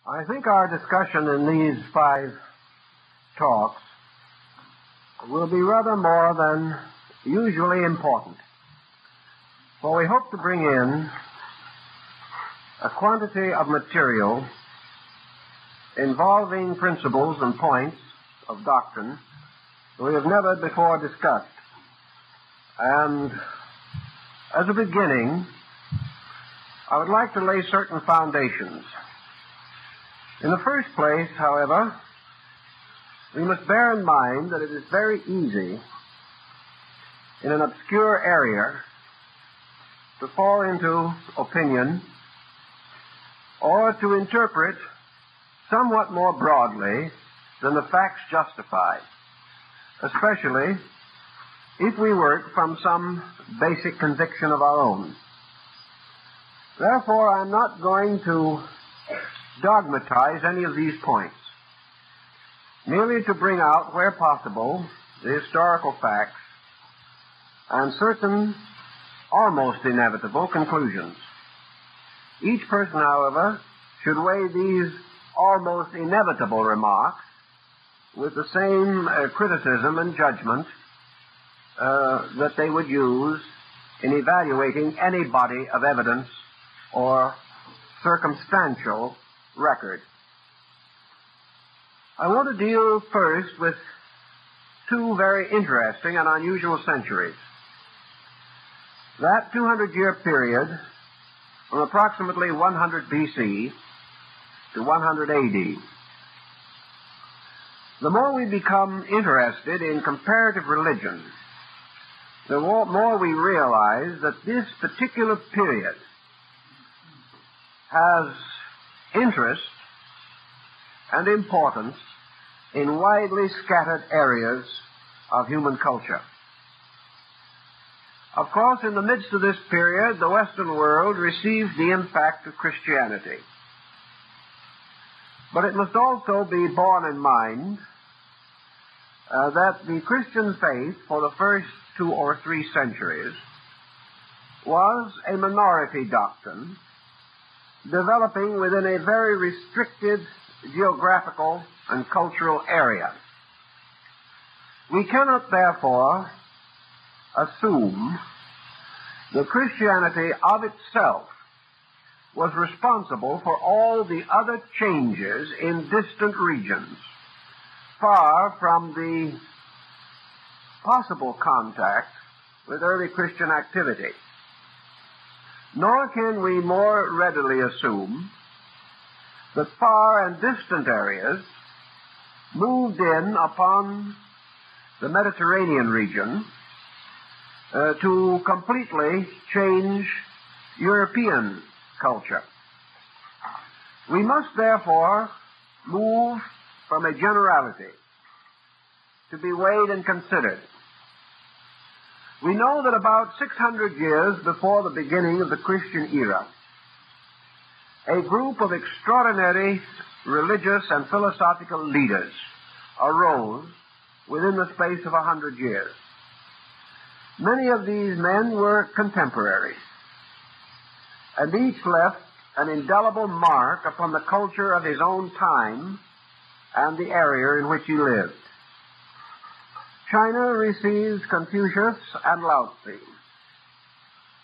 I think our discussion in these 5 talks will be rather more than usually important, for we hope to bring in a quantity of material involving principles and points of doctrine we have never before discussed. And as a beginning, I would like to lay certain foundations. In the first place, however, we must bear in mind that it is very easy in an obscure area to fall into opinion or to interpret somewhat more broadly than the facts justify, especially if we work from some basic conviction of our own. Therefore, I'm not going to dogmatize any of these points, merely to bring out, where possible, the historical facts and certain almost inevitable conclusions. Each person, however, should weigh these almost inevitable remarks with the same criticism and judgment that they would use in evaluating any body of evidence or circumstantial record. I want to deal first with 2 very interesting and unusual centuries. That 200-year period from approximately 100 BC to 100 AD. The more we become interested in comparative religion, the more we realize that this particular period has interest and importance in widely scattered areas of human culture. Of course, in the midst of this period, the Western world received the impact of Christianity. But it must also be borne in mind that the Christian faith for the first 2 or 3 centuries was a minority doctrine developing within a very restricted geographical and cultural area. We cannot, therefore, assume that Christianity of itself was responsible for all the other changes in distant regions, far from the possible contact with early Christian activity. Nor can we more readily assume that far and distant areas moved in upon the Mediterranean region to completely change European culture. We must therefore move from a generality to be weighed and considered. We know that about 600 years before the beginning of the Christian era, a group of extraordinary religious and philosophical leaders arose within the space of 100 years. Many of these men were contemporaries, and each left an indelible mark upon the culture of his own time and the area in which he lived. China receives Confucius and Lao Tzu,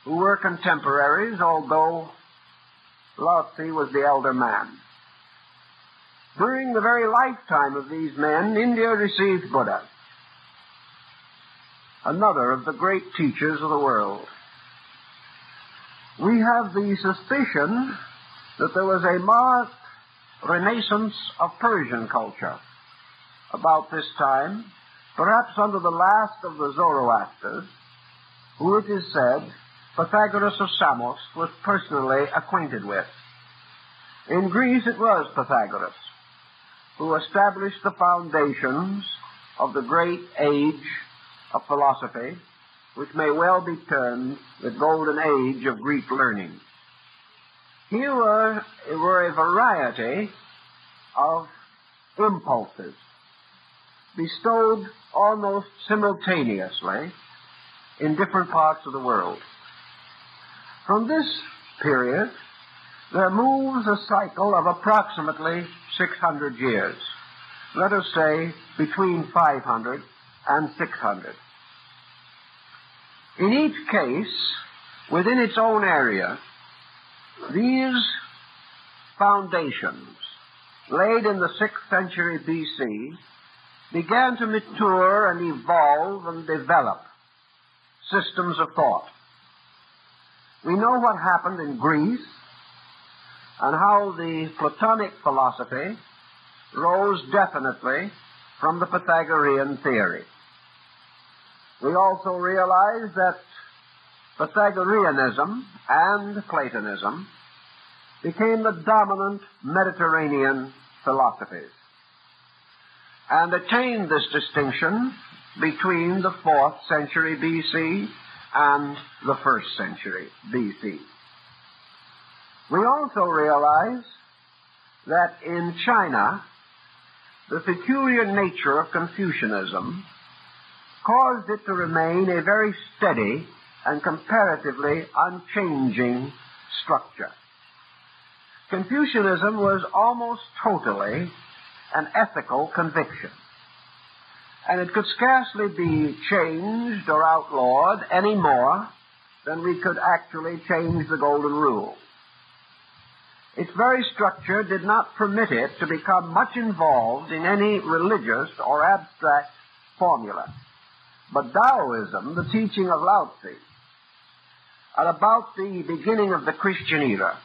who were contemporaries, although Lao Tzu was the elder man. During the very lifetime of these men, India received Buddha, another of the great teachers of the world. We have the suspicion that there was a marked renaissance of Persian culture about this time, perhaps under the last of the Zoroasters, who it is said Pythagoras of Samos was personally acquainted with. In Greece it was Pythagoras who established the foundations of the great age of philosophy, which may well be termed the golden age of Greek learning. Here were a variety of impulses bestowed almost simultaneously in different parts of the world. From this period, there moves a cycle of approximately 600 years. Let us say between 500 and 600. In each case, within its own area, these foundations, laid in the 6th century B.C., began to mature and evolve and develop systems of thought. We know what happened in Greece and how the Platonic philosophy rose definitely from the Pythagorean theory. We also realize that Pythagoreanism and Platonism became the dominant Mediterranean philosophies and attained this distinction between the 4th century B.C. and the 1st century B.C. We also realize that in China, the peculiar nature of Confucianism caused it to remain a very steady and comparatively unchanging structure. Confucianism was almost totally an ethical conviction, and it could scarcely be changed or outlawed any more than we could actually change the Golden Rule. Its very structure did not permit it to become much involved in any religious or abstract formula. But Taoism, the teaching of Lao Tzu, at about the beginning of the Christian era,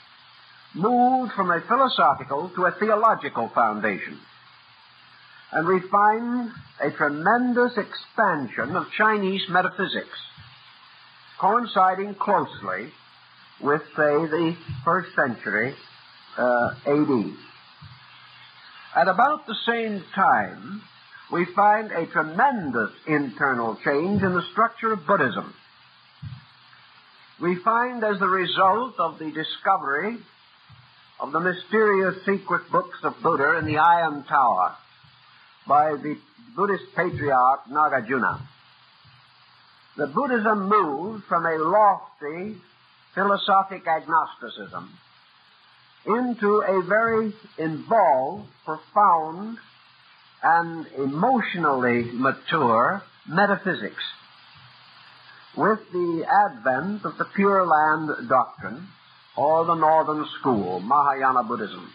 moved from a philosophical to a theological foundation. And we find a tremendous expansion of Chinese metaphysics, coinciding closely with, say, the 1st century A.D. At about the same time, we find a tremendous internal change in the structure of Buddhism. We find, as the result of the discovery of the mysterious secret books of Buddha in the Iron Tower by the Buddhist patriarch Nagarjuna, that Buddhism moved from a lofty philosophic agnosticism into a very involved, profound, and emotionally mature metaphysics, with the advent of the Pure Land doctrine, or the Northern School, Mahayana Buddhism.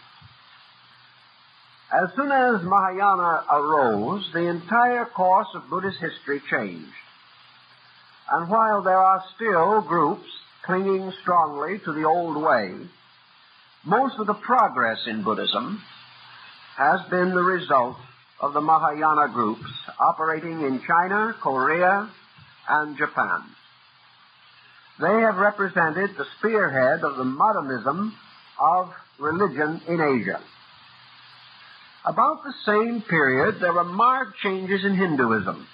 As soon as Mahayana arose, the entire course of Buddhist history changed. And while there are still groups clinging strongly to the old way, most of the progress in Buddhism has been the result of the Mahayana groups operating in China, Korea, and Japan. They have represented the spearhead of the modernism of religion in Asia. About the same period, there were marked changes in Hinduism.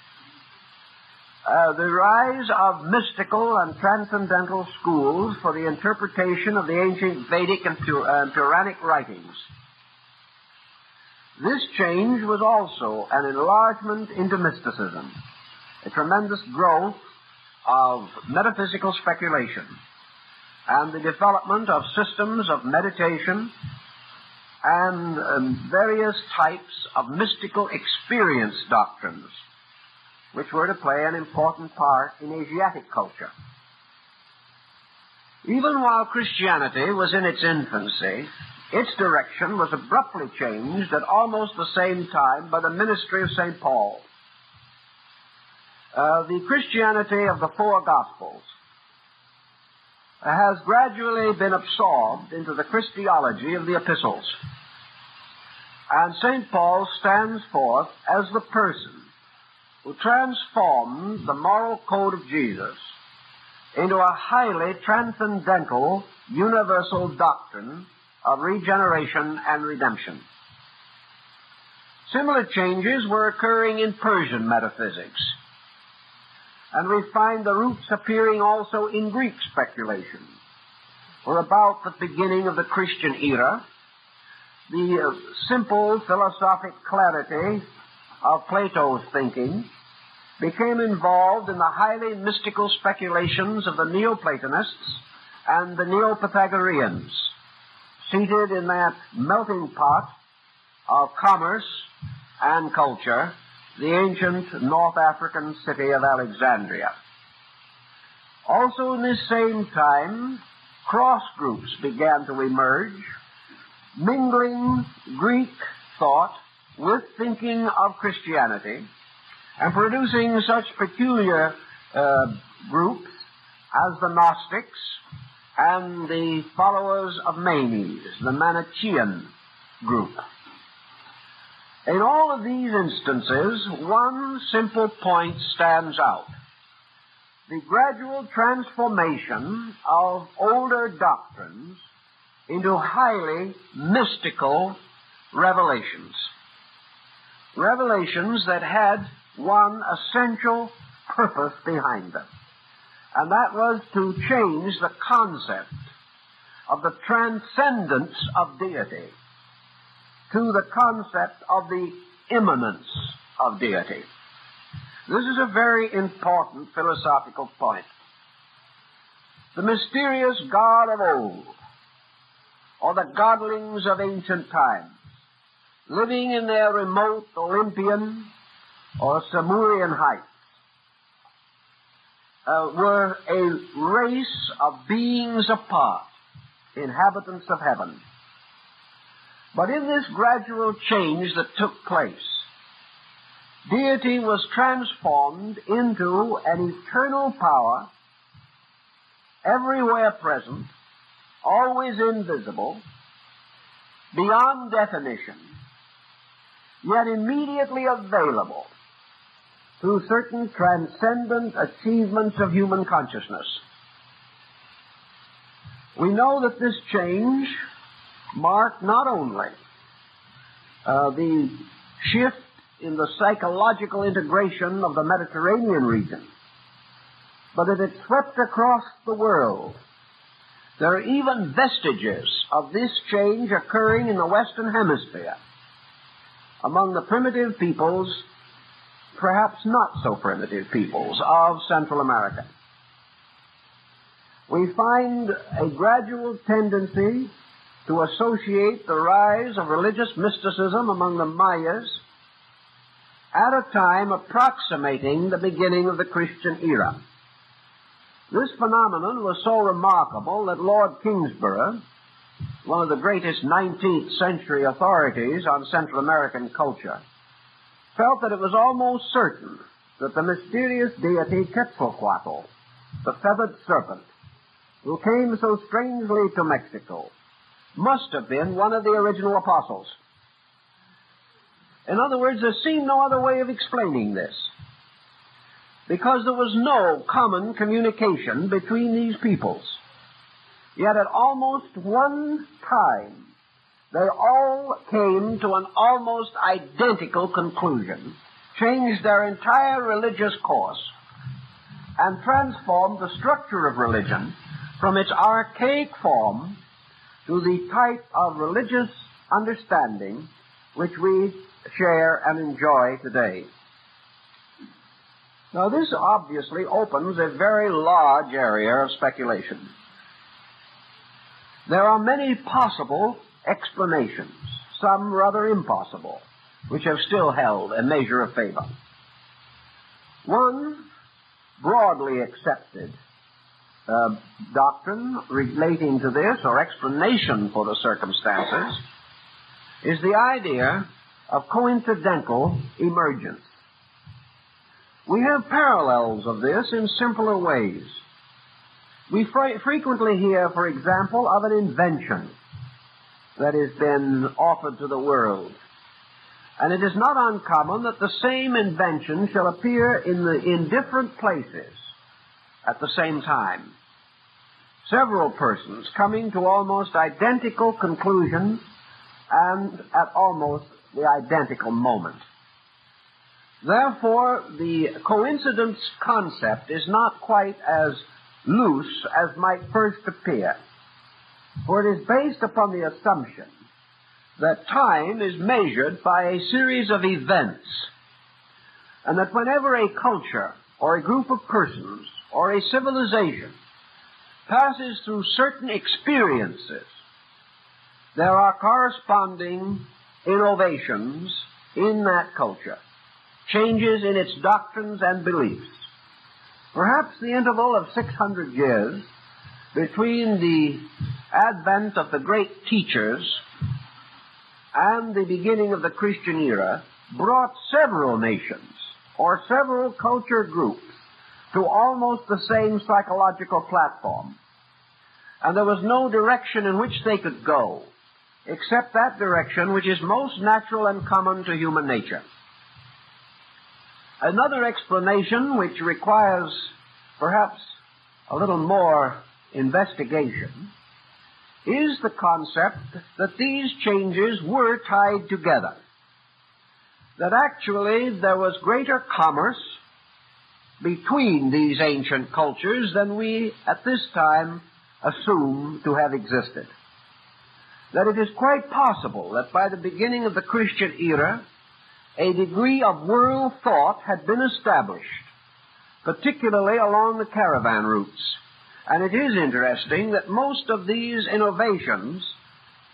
The rise of mystical and transcendental schools for the interpretation of the ancient Vedic and Puranic writings. This change was also an enlargement into mysticism, a tremendous growth of metaphysical speculation, and the development of systems of meditation and various types of mystical experience doctrines, which were to play an important part in Asiatic culture. Even while Christianity was in its infancy, its direction was abruptly changed at almost the same time by the ministry of St. Paul. The Christianity of the four Gospels has gradually been absorbed into the Christology of the epistles. And St. Paul stands forth as the person who transformed the moral code of Jesus into a highly transcendental, universal doctrine of regeneration and redemption. Similar changes were occurring in Persian metaphysics, and we find the roots appearing also in Greek speculation. For about the beginning of the Christian era, the simple philosophic clarity of Plato's thinking became involved in the highly mystical speculations of the Neoplatonists and the Neo-Pythagoreans, seated in that melting pot of commerce and culture, the ancient North African city of Alexandria. Also in this same time, cross groups began to emerge, mingling Greek thought with thinking of Christianity, and producing such peculiar groups as the Gnostics and the followers of Manes, the Manichaean group. In all of these instances, one simple point stands out: the gradual transformation of older doctrines into highly mystical revelations. Revelations that had one essential purpose behind them, and that was to change the concept of the transcendence of deity to the concept of the immanence of deity. This is a very important philosophical point. The mysterious God of old, or the godlings of ancient times, living in their remote Olympian or Samurian heights, were a race of beings apart, inhabitants of heaven. But in this gradual change that took place, deity was transformed into an eternal power, everywhere present, always invisible, beyond definition, yet immediately available through certain transcendent achievements of human consciousness. We know that this change marked not only the shift in the psychological integration of the Mediterranean region, but that it swept across the world. There are even vestiges of this change occurring in the Western Hemisphere among the primitive peoples, perhaps not so primitive peoples, of Central America. We find a gradual tendency to associate the rise of religious mysticism among the Mayas at a time approximating the beginning of the Christian era. This phenomenon was so remarkable that Lord Kingsborough, one of the greatest 19th century authorities on Central American culture, felt that it was almost certain that the mysterious deity Quetzalcoatl, the feathered serpent, who came so strangely to Mexico, must have been one of the original apostles. In other words, there seemed no other way of explaining this, because there was no common communication between these peoples. Yet at almost one time, they all came to an almost identical conclusion, changed their entire religious course, and transformed the structure of religion from its archaic form to the type of religious understanding which we share and enjoy today. Now, this obviously opens a very large area of speculation. There are many possible explanations, some rather impossible, which have still held a measure of favor. One broadly accepted doctrine relating to this, or explanation for the circumstances, is the idea of coincidental emergence. We have parallels of this in simpler ways. We frequently hear, for example, of an invention that has been offered to the world. And it is not uncommon that the same invention shall appear in different places at the same time. Several persons coming to almost identical conclusions and at almost the identical moment. Therefore, the coincidence concept is not quite as loose as might first appear, for it is based upon the assumption that time is measured by a series of events, and that whenever a culture or a group of persons or a civilization passes through certain experiences, there are corresponding innovations in that culture, changes in its doctrines and beliefs. Perhaps the interval of 600 years between the advent of the great teachers and the beginning of the Christian era brought several nations or several culture groups to almost the same psychological platform. And there was no direction in which they could go except that direction which is most natural and common to human nature. Another explanation, which requires perhaps a little more investigation, is the concept that these changes were tied together. That actually there was greater commerce between these ancient cultures than we at this time assume to have existed. That it is quite possible that by the beginning of the Christian era, a degree of world thought had been established, particularly along the caravan routes. And it is interesting that most of these innovations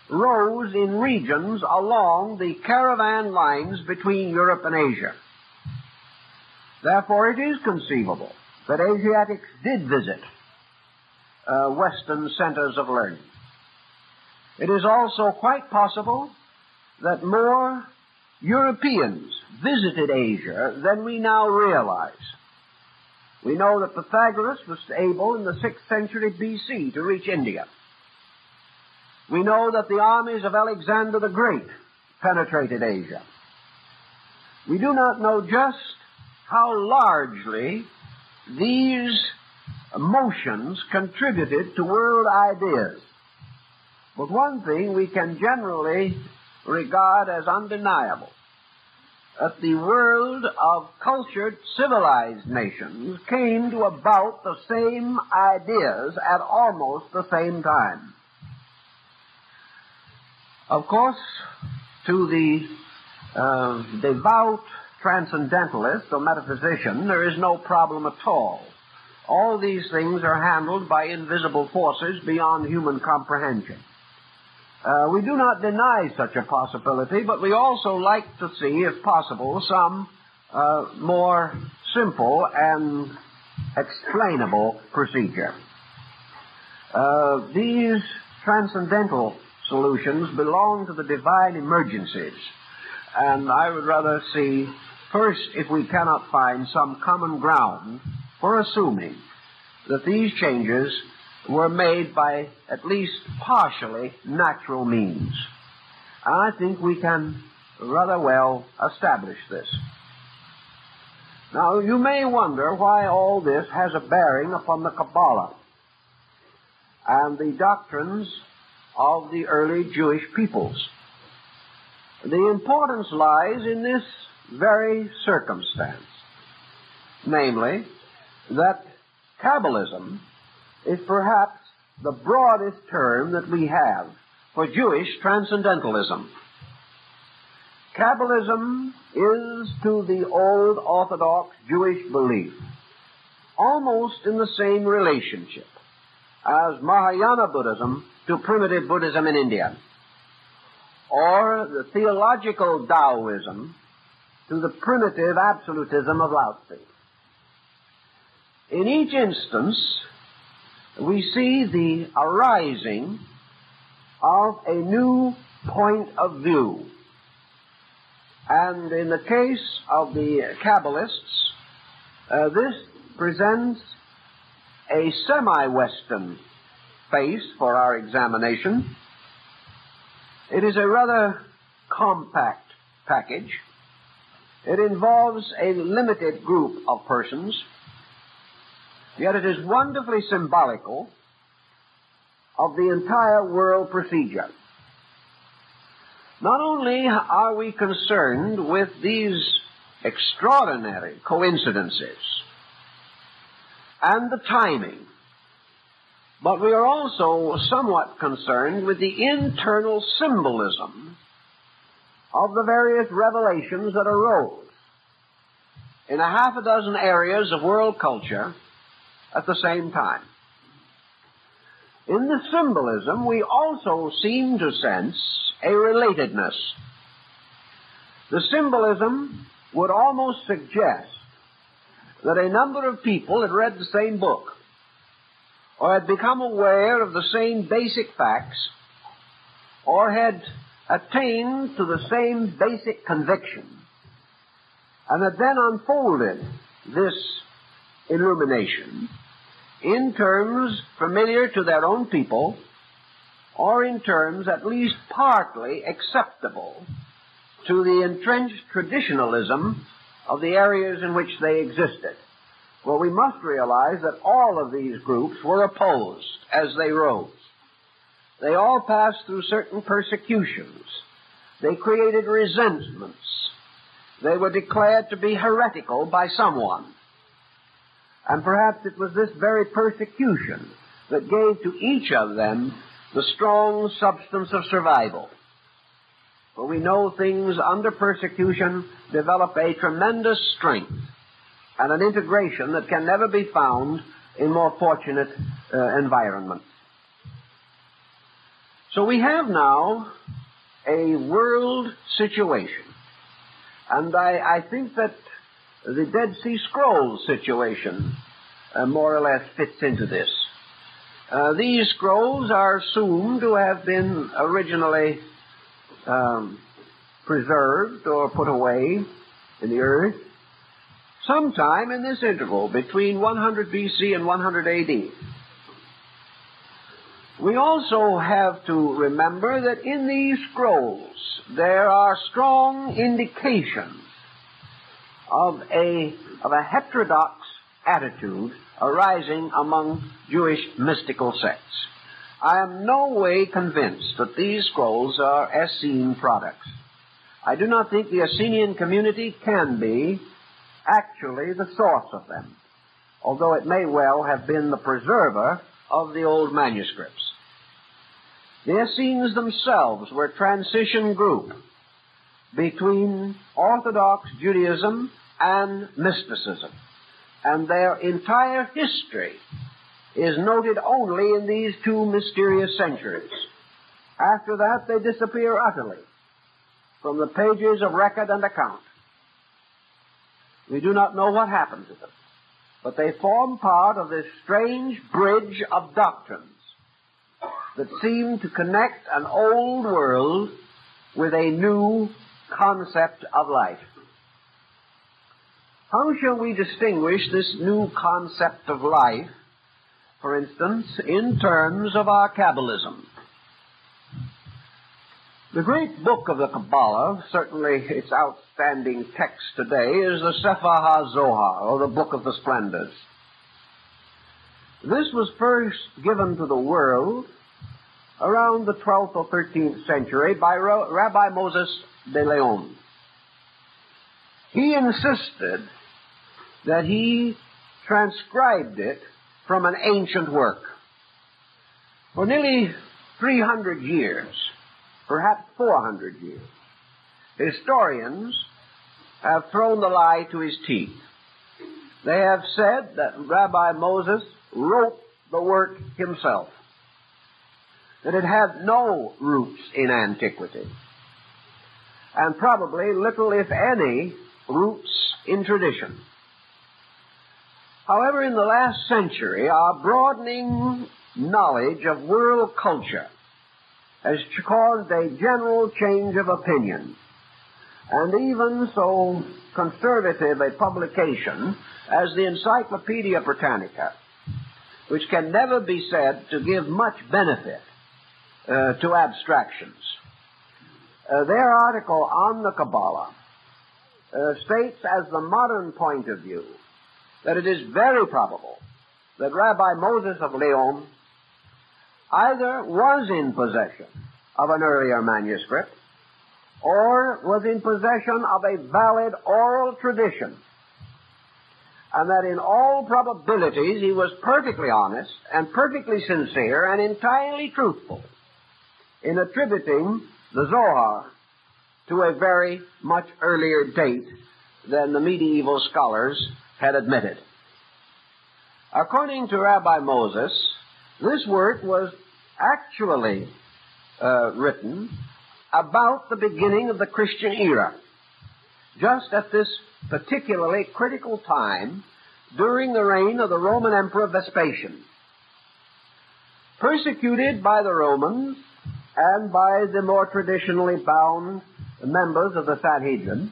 rose in regions along the caravan lines between Europe and Asia. Therefore, it is conceivable that Asiatics did visit Western centers of learning. It is also quite possible that more Europeans visited Asia than we now realize. We know that Pythagoras was able in the 6th century B.C. to reach India. We know that the armies of Alexander the Great penetrated Asia. We do not know just how largely these motions contributed to world ideas. But one thing we can generally regard as undeniable, that the world of cultured, civilized nations came to about the same ideas at almost the same time. Of course, to the devout transcendentalist or metaphysician, there is no problem at all. All these things are handled by invisible forces beyond human comprehension. We do not deny such a possibility, but we also like to see, if possible, some more simple and explainable procedure. These transcendental solutions belong to the divine emergencies, and I would rather see first if we cannot find some common ground for assuming that these changes were made by at least partially natural means. And I think we can rather well establish this. Now, you may wonder why all this has a bearing upon the Cabala and the doctrines of the early Jewish peoples. The importance lies in this very circumstance, namely, that Kabbalism is perhaps the broadest term that we have for Jewish transcendentalism. Kabbalism is to the old Orthodox Jewish belief almost in the same relationship as Mahayana Buddhism to primitive Buddhism in India, or the theological Taoism to the primitive absolutism of Lao Tzu. In each instance, we see the arising of a new point of view. And in the case of the Kabbalists, this presents a semi-Western face for our examination. It is a rather compact package. It involves a limited group of persons, yet it is wonderfully symbolical of the entire world procedure. Not only are we concerned with these extraordinary coincidences and the timing, but we are also somewhat concerned with the internal symbolism of the various revelations that arose in a half a dozen areas of world culture at the same time. In the symbolism, we also seem to sense a relatedness. The symbolism would almost suggest that a number of people had read the same book, or had become aware of the same basic facts, or had attained to the same basic conviction, and had then unfolded this illumination in terms familiar to their own people, or in terms at least partly acceptable to the entrenched traditionalism of the areas in which they existed. Well, we must realize that all of these groups were opposed as they rose. They all passed through certain persecutions. They created resentments. They were declared to be heretical by someone. And perhaps it was this very persecution that gave to each of them the strong substance of survival. For we know things under persecution develop a tremendous strength and an integration that can never be found in more fortunate environments. So we have now a world situation. And I think that the Dead Sea Scrolls situation more or less fits into this. These scrolls are assumed to have been originally preserved or put away in the earth sometime in this interval between 100 B.C. and 100 A.D. We also have to remember that in these scrolls there are strong indications of a heterodox attitude arising among Jewish mystical sects. I am no way convinced that these scrolls are Essene products. I do not think the Essenian community can be actually the source of them, although it may well have been the preserver of the old manuscripts. The Essenes themselves were a transition group between Orthodox Judaism and mysticism, and their entire history is noted only in these two mysterious centuries. After that, they disappear utterly from the pages of record and account. We do not know what happened to them, but they form part of this strange bridge of doctrines that seem to connect an old world with a new concept of life. How shall we distinguish this new concept of life, for instance, in terms of our Kabbalism? The great book of the Cabala, certainly its outstanding text today, is the Sefer HaZohar, or the Book of the Splendors. This was first given to the world around the 12th or 13th century by Rabbi Moses de Leon. He insisted that he transcribed it from an ancient work. For nearly 300 years, perhaps 400 years, historians have thrown the lie to his teeth. They have said that Rabbi Moses wrote the work himself, that it had no roots in antiquity, and probably little, if any, roots in tradition. However, in the last century, our broadening knowledge of world culture has caused a general change of opinion, and even so conservative a publication as the Encyclopedia Britannica, which can never be said to give much benefit to abstractions. Their article on the Cabala states as the modern point of view that it is very probable that Rabbi Moses of Leon either was in possession of an earlier manuscript or was in possession of a valid oral tradition, and that in all probabilities he was perfectly honest and perfectly sincere and entirely truthful in attributing the Zohar to a very much earlier date than the medieval scholars had admitted. According to Rabbi Moses, This work was actually written about the beginning of the Christian era, just at this particularly critical time during the reign of the Roman Emperor Vespasian. Persecuted by the Romans and by the more traditionally bound members of the Sanhedrin,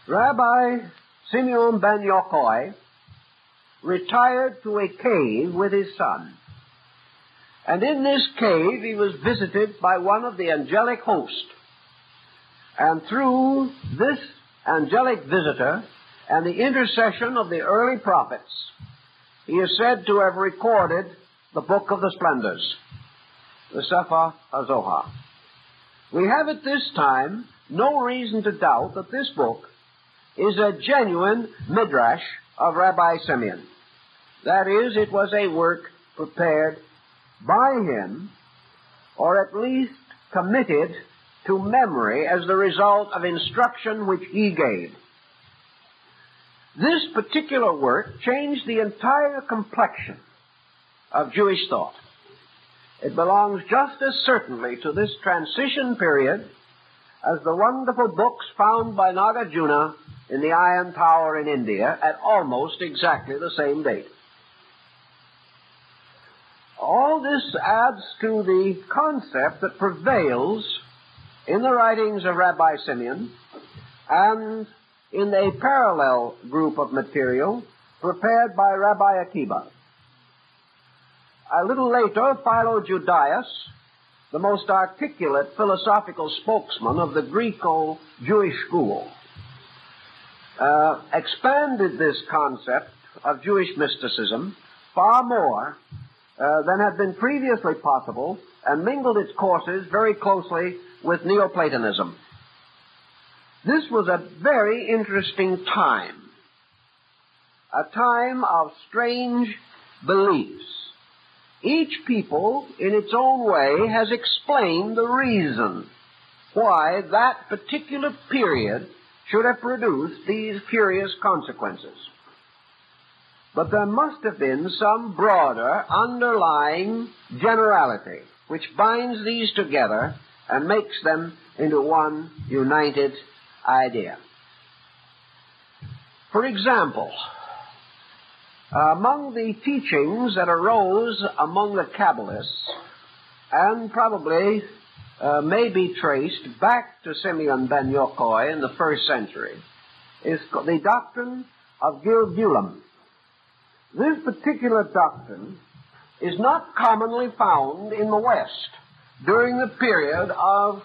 Rabbi Simeon ben Yochai retired to a cave with his son. And in this cave he was visited by one of the angelic host. And through this angelic visitor and the intercession of the early prophets, he is said to have recorded the Book of the Splendors, the Sefer HaZohar. We have at this time no reason to doubt that this book is a genuine midrash of Rabbi Simeon. That is, it was a work prepared by him, or at least committed to memory as the result of instruction which he gave. This particular work changed the entire complexion of Jewish thought. It belongs just as certainly to this transition period as the wonderful books found by Nagarjuna in the Iron Tower in India at almost exactly the same date. All this adds to the concept that prevails in the writings of Rabbi Simeon and in a parallel group of material prepared by Rabbi Akiba. A little later, Philo Judaeus, the most articulate philosophical spokesman of the Greco-Jewish school, expanded this concept of Jewish mysticism far more than had been previously possible, and mingled its courses very closely with Neoplatonism. This was a very interesting time, a time of strange beliefs. Each people, in its own way, has explained the reason why that particular period should have produced these curious consequences. But there must have been some broader underlying generality which binds these together and makes them into one united idea. For example, among the teachings that arose among the Kabbalists, and probably may be traced back to Simeon ben Yochai in the first century, is the Doctrine of Gil Gillam. This particular doctrine is not commonly found in the West during the period of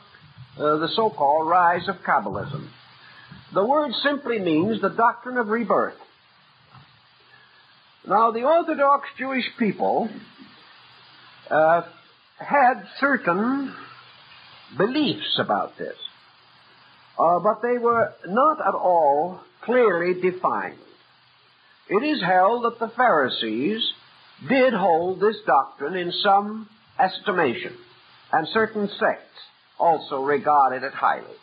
the so-called rise of Kabbalism. The word simply means the doctrine of rebirth. Now, the Orthodox Jewish people had certain beliefs about this, but they were not at all clearly defined. It is held that the Pharisees did hold this doctrine in some estimation, and certain sects also regarded it highly.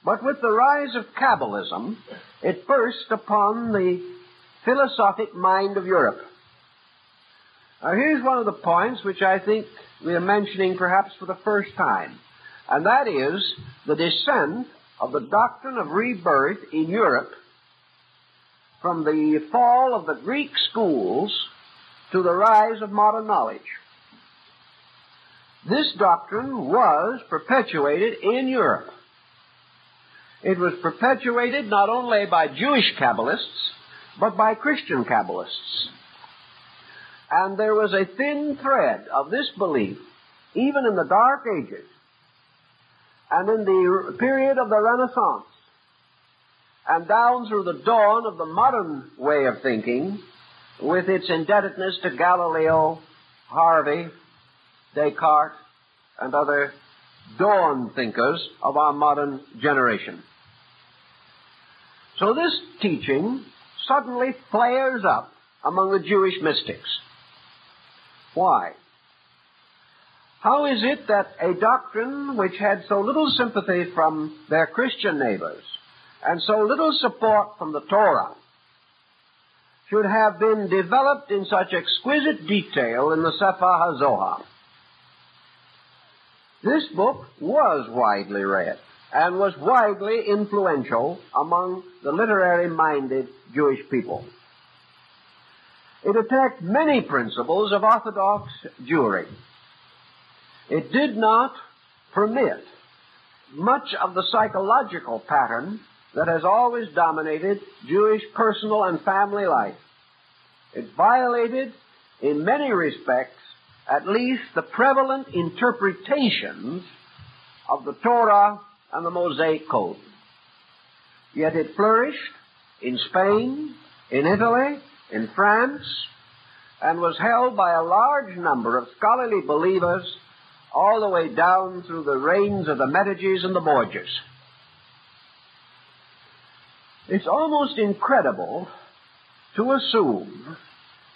But with the rise of Kabbalism, it burst upon the philosophic mind of Europe. Now, here's one of the points which I think we are mentioning perhaps for the first time, and that is the descent of the doctrine of rebirth in Europe from the fall of the Greek schools to the rise of modern knowledge. This doctrine was perpetuated in Europe. It was perpetuated not only by Jewish Kabbalists, but by Christian Kabbalists. And there was a thin thread of this belief, even in the Dark Ages, and in the period of the Renaissance, and down through the dawn of the modern way of thinking, with its indebtedness to Galileo, Harvey, Descartes, and other dawn thinkers of our modern generation. So this teaching suddenly flares up among the Jewish mystics. Why? How is it that a doctrine which had so little sympathy from their Christian neighbors and so little support from the Torah should have been developed in such exquisite detail in the Sefer HaZohar. This book was widely read and was widely influential among the literary-minded Jewish people. It attacked many principles of Orthodox Jewry. It did not permit much of the psychological pattern that has always dominated Jewish personal and family life. It violated, in many respects, at least the prevalent interpretations of the Torah and the Mosaic Code. Yet it flourished in Spain, in Italy, in France, and was held by a large number of scholarly believers all the way down through the reigns of the Medicis and the Borgias. It's almost incredible to assume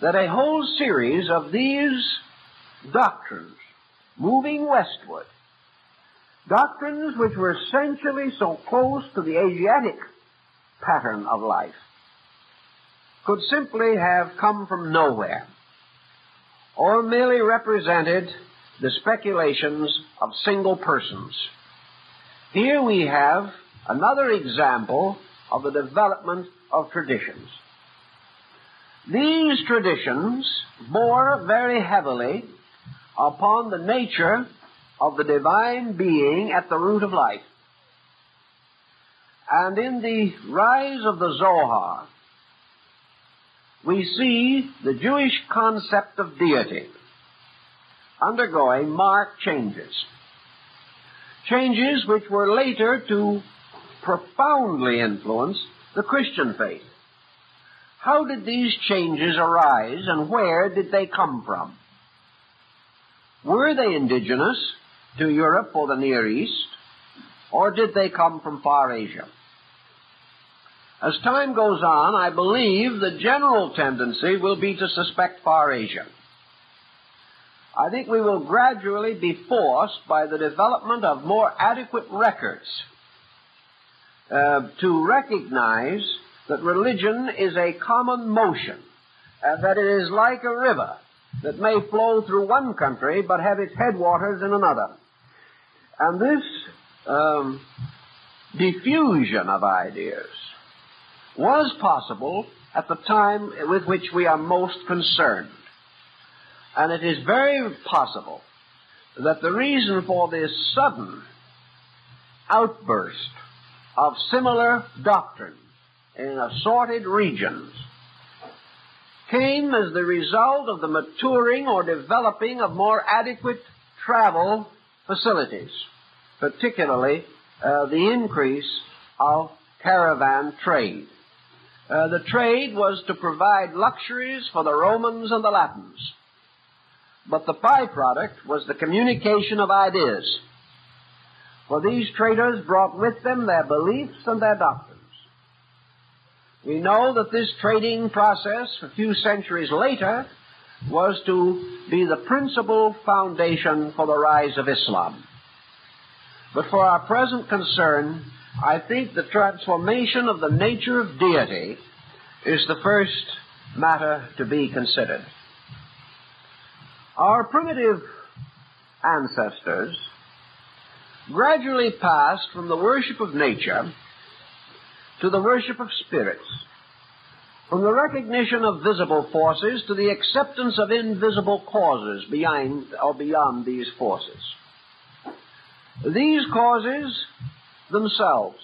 that a whole series of these doctrines moving westward, doctrines which were essentially so close to the Asiatic pattern of life, could simply have come from nowhere, or merely represented the speculations of single persons. Here we have another example of the development of traditions. These traditions bore very heavily upon the nature of the divine being at the root of life. And in the rise of the Zohar, we see the Jewish concept of deity undergoing marked changes. Changes which were later to profoundly influence the Christian faith. How did these changes arise and where did they come from? Were they indigenous to Europe or the Near East, or did they come from far Asia? As time goes on, I believe the general tendency will be to suspect far Asia. I think we will gradually be forced by the development of more adequate records to recognize that religion is a common motion, and that it is like a river that may flow through one country but have its headwaters in another. And this diffusion of ideas was possible at the time with which we are most concerned. And it is very possible that the reason for this sudden outburst of similar doctrine in assorted regions came as the result of the maturing or developing of more adequate travel facilities, particularly the increase of caravan trade. The trade was to provide luxuries for the Romans and the Latins, but the byproduct was the communication of ideas, for these traders brought with them their beliefs and their doctrines. We know that this trading process, a few centuries later, was to be the principal foundation for the rise of Islam. But for our present concern, I think the transformation of the nature of deity is the first matter to be considered. Our primitive ancestors gradually passed from the worship of nature to the worship of spirits, from the recognition of visible forces to the acceptance of invisible causes beyond these forces. These causes themselves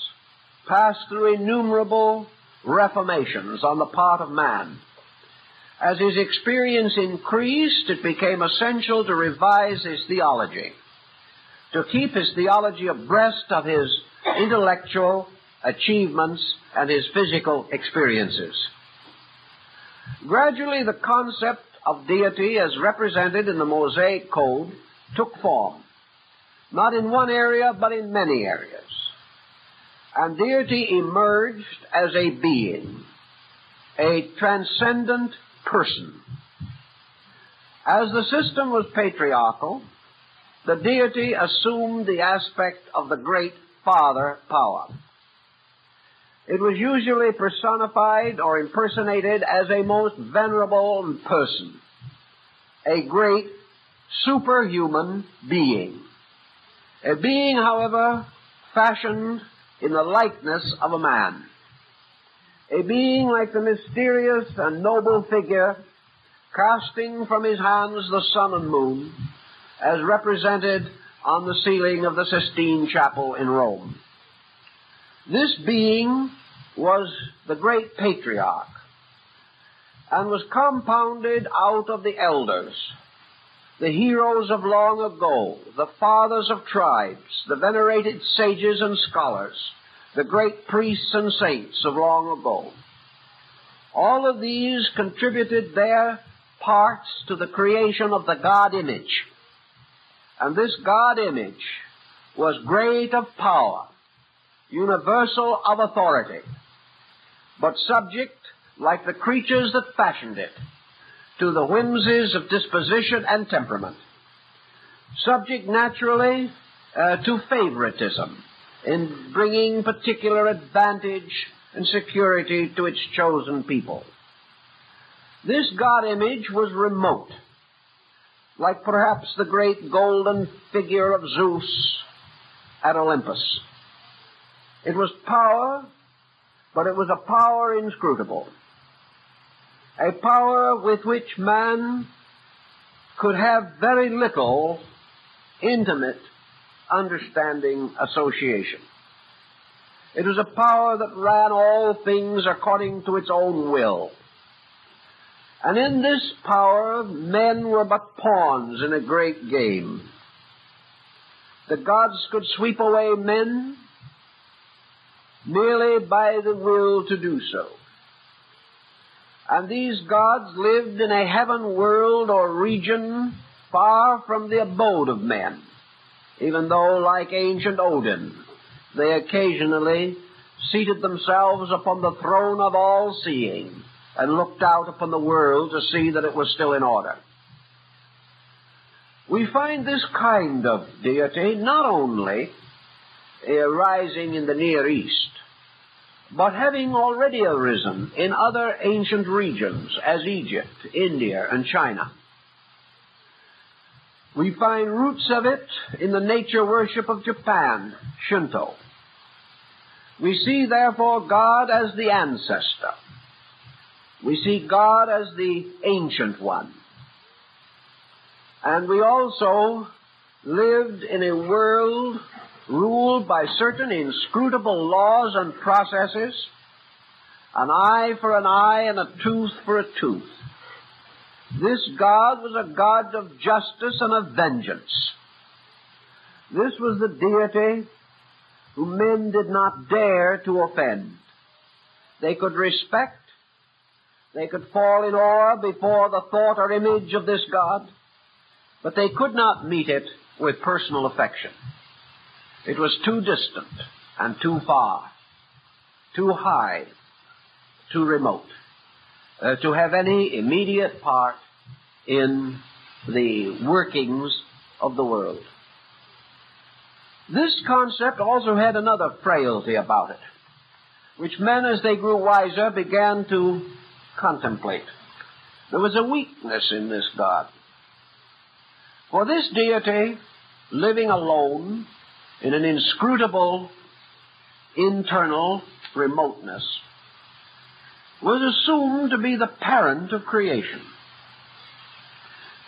passed through innumerable reformations on the part of man. As his experience increased, it became essential to revise his theology, to keep his theology abreast of his intellectual achievements and his physical experiences. Gradually, the concept of deity as represented in the Mosaic Code took form, not in one area, but in many areas. And deity emerged as a being, a transcendent person. As the system was patriarchal, the deity assumed the aspect of the great father power. It was usually personified or impersonated as a most venerable person, a great superhuman being. A being, however, fashioned in the likeness of a man. A being like the mysterious and noble figure casting from his hands the sun and moon, as represented on the ceiling of the Sistine Chapel in Rome. This being was the great patriarch, and was compounded out of the elders, the heroes of long ago, the fathers of tribes, the venerated sages and scholars, the great priests and saints of long ago. All of these contributed their parts to the creation of the God image. And this God image was great of power, universal of authority, but subject, like the creatures that fashioned it, to the whimsies of disposition and temperament, subject naturally to favoritism in bringing particular advantage and security to its chosen people. This God image was remote, like perhaps the great golden figure of Zeus at Olympus. It was power, but it was a power inscrutable, a power with which man could have very little intimate understanding association. It was a power that ran all things according to its own will. And in this power, men were but pawns in a great game. The gods could sweep away men merely by the will to do so. And these gods lived in a heaven world or region far from the abode of men, even though, like ancient Odin, they occasionally seated themselves upon the throne of all-seeing and looked out upon the world to see that it was still in order. We find this kind of deity not only arising in the Near East, but having already arisen in other ancient regions as Egypt, India, and China. We find roots of it in the nature worship of Japan, Shinto. We see, therefore, God as the ancestor. We see God as the ancient one. And we also lived in a world ruled by certain inscrutable laws and processes, an eye for an eye and a tooth for a tooth. This God was a God of justice and of vengeance. This was the deity whom men did not dare to offend. They could respect, they could fall in awe before the thought or image of this God, but they could not meet it with personal affection. It was too distant and too far, too high, too remote, to have any immediate part in the workings of the world. This concept also had another frailty about it, which men, as they grew wiser, began to contemplate. There was a weakness in this God. For this deity, living alone in an inscrutable internal remoteness, was assumed to be the parent of creation.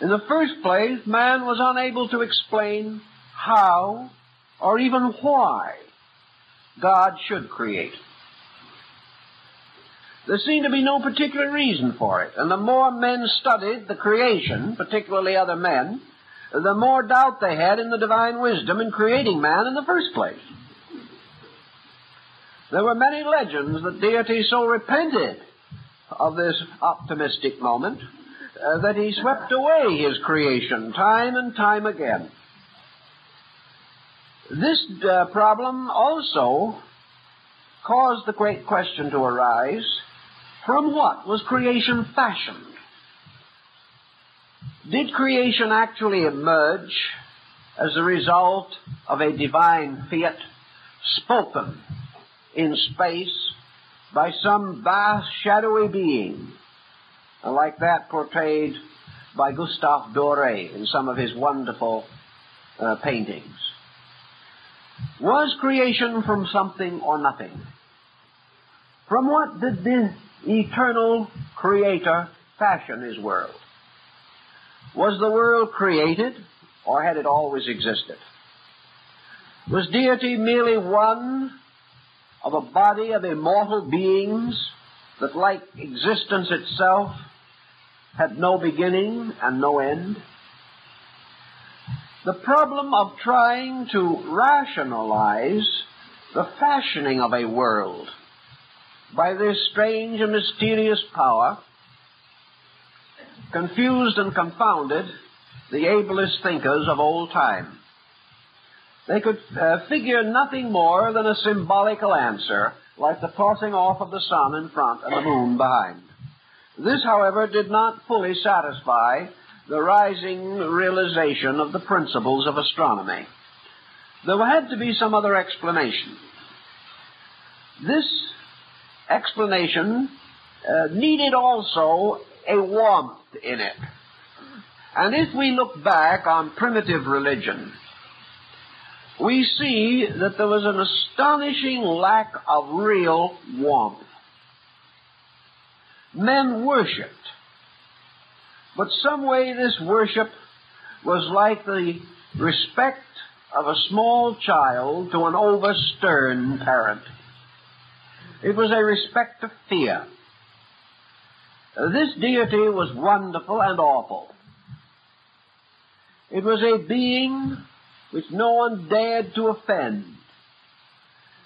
In the first place, man was unable to explain how or even why God should create. There seemed to be no particular reason for it, and the more men studied the creation, particularly other men, the more doubt they had in the divine wisdom in creating man in the first place. There were many legends that deity so repented of this optimistic moment that he swept away his creation time and time again. This problem also caused the great question to arise: from what was creation fashioned? Did creation actually emerge as a result of a divine fiat spoken in space by some vast shadowy being, like that portrayed by Gustave Doré in some of his wonderful paintings. Was creation from something or nothing? From what did the eternal Creator fashion his world? Was the world created, or had it always existed? Was deity merely one of a body of immortal beings that, like existence itself, had no beginning and no end? The problem of trying to rationalize the fashioning of a world by this strange and mysterious power confused and confounded the ablest thinkers of old time. They could figure nothing more than a symbolical answer, like the tossing off of the sun in front and the moon behind. This, however, did not fully satisfy the rising realization of the principles of astronomy. There had to be some other explanation. This explanation needed also a warmth in it. And if we look back on primitive religion, we see that there was an astonishing lack of real warmth. Men worshipped, but some way this worship was like the respect of a small child to an over-stern parent. It was a respect of fear. This deity was wonderful and awful. It was a being which no one dared to offend.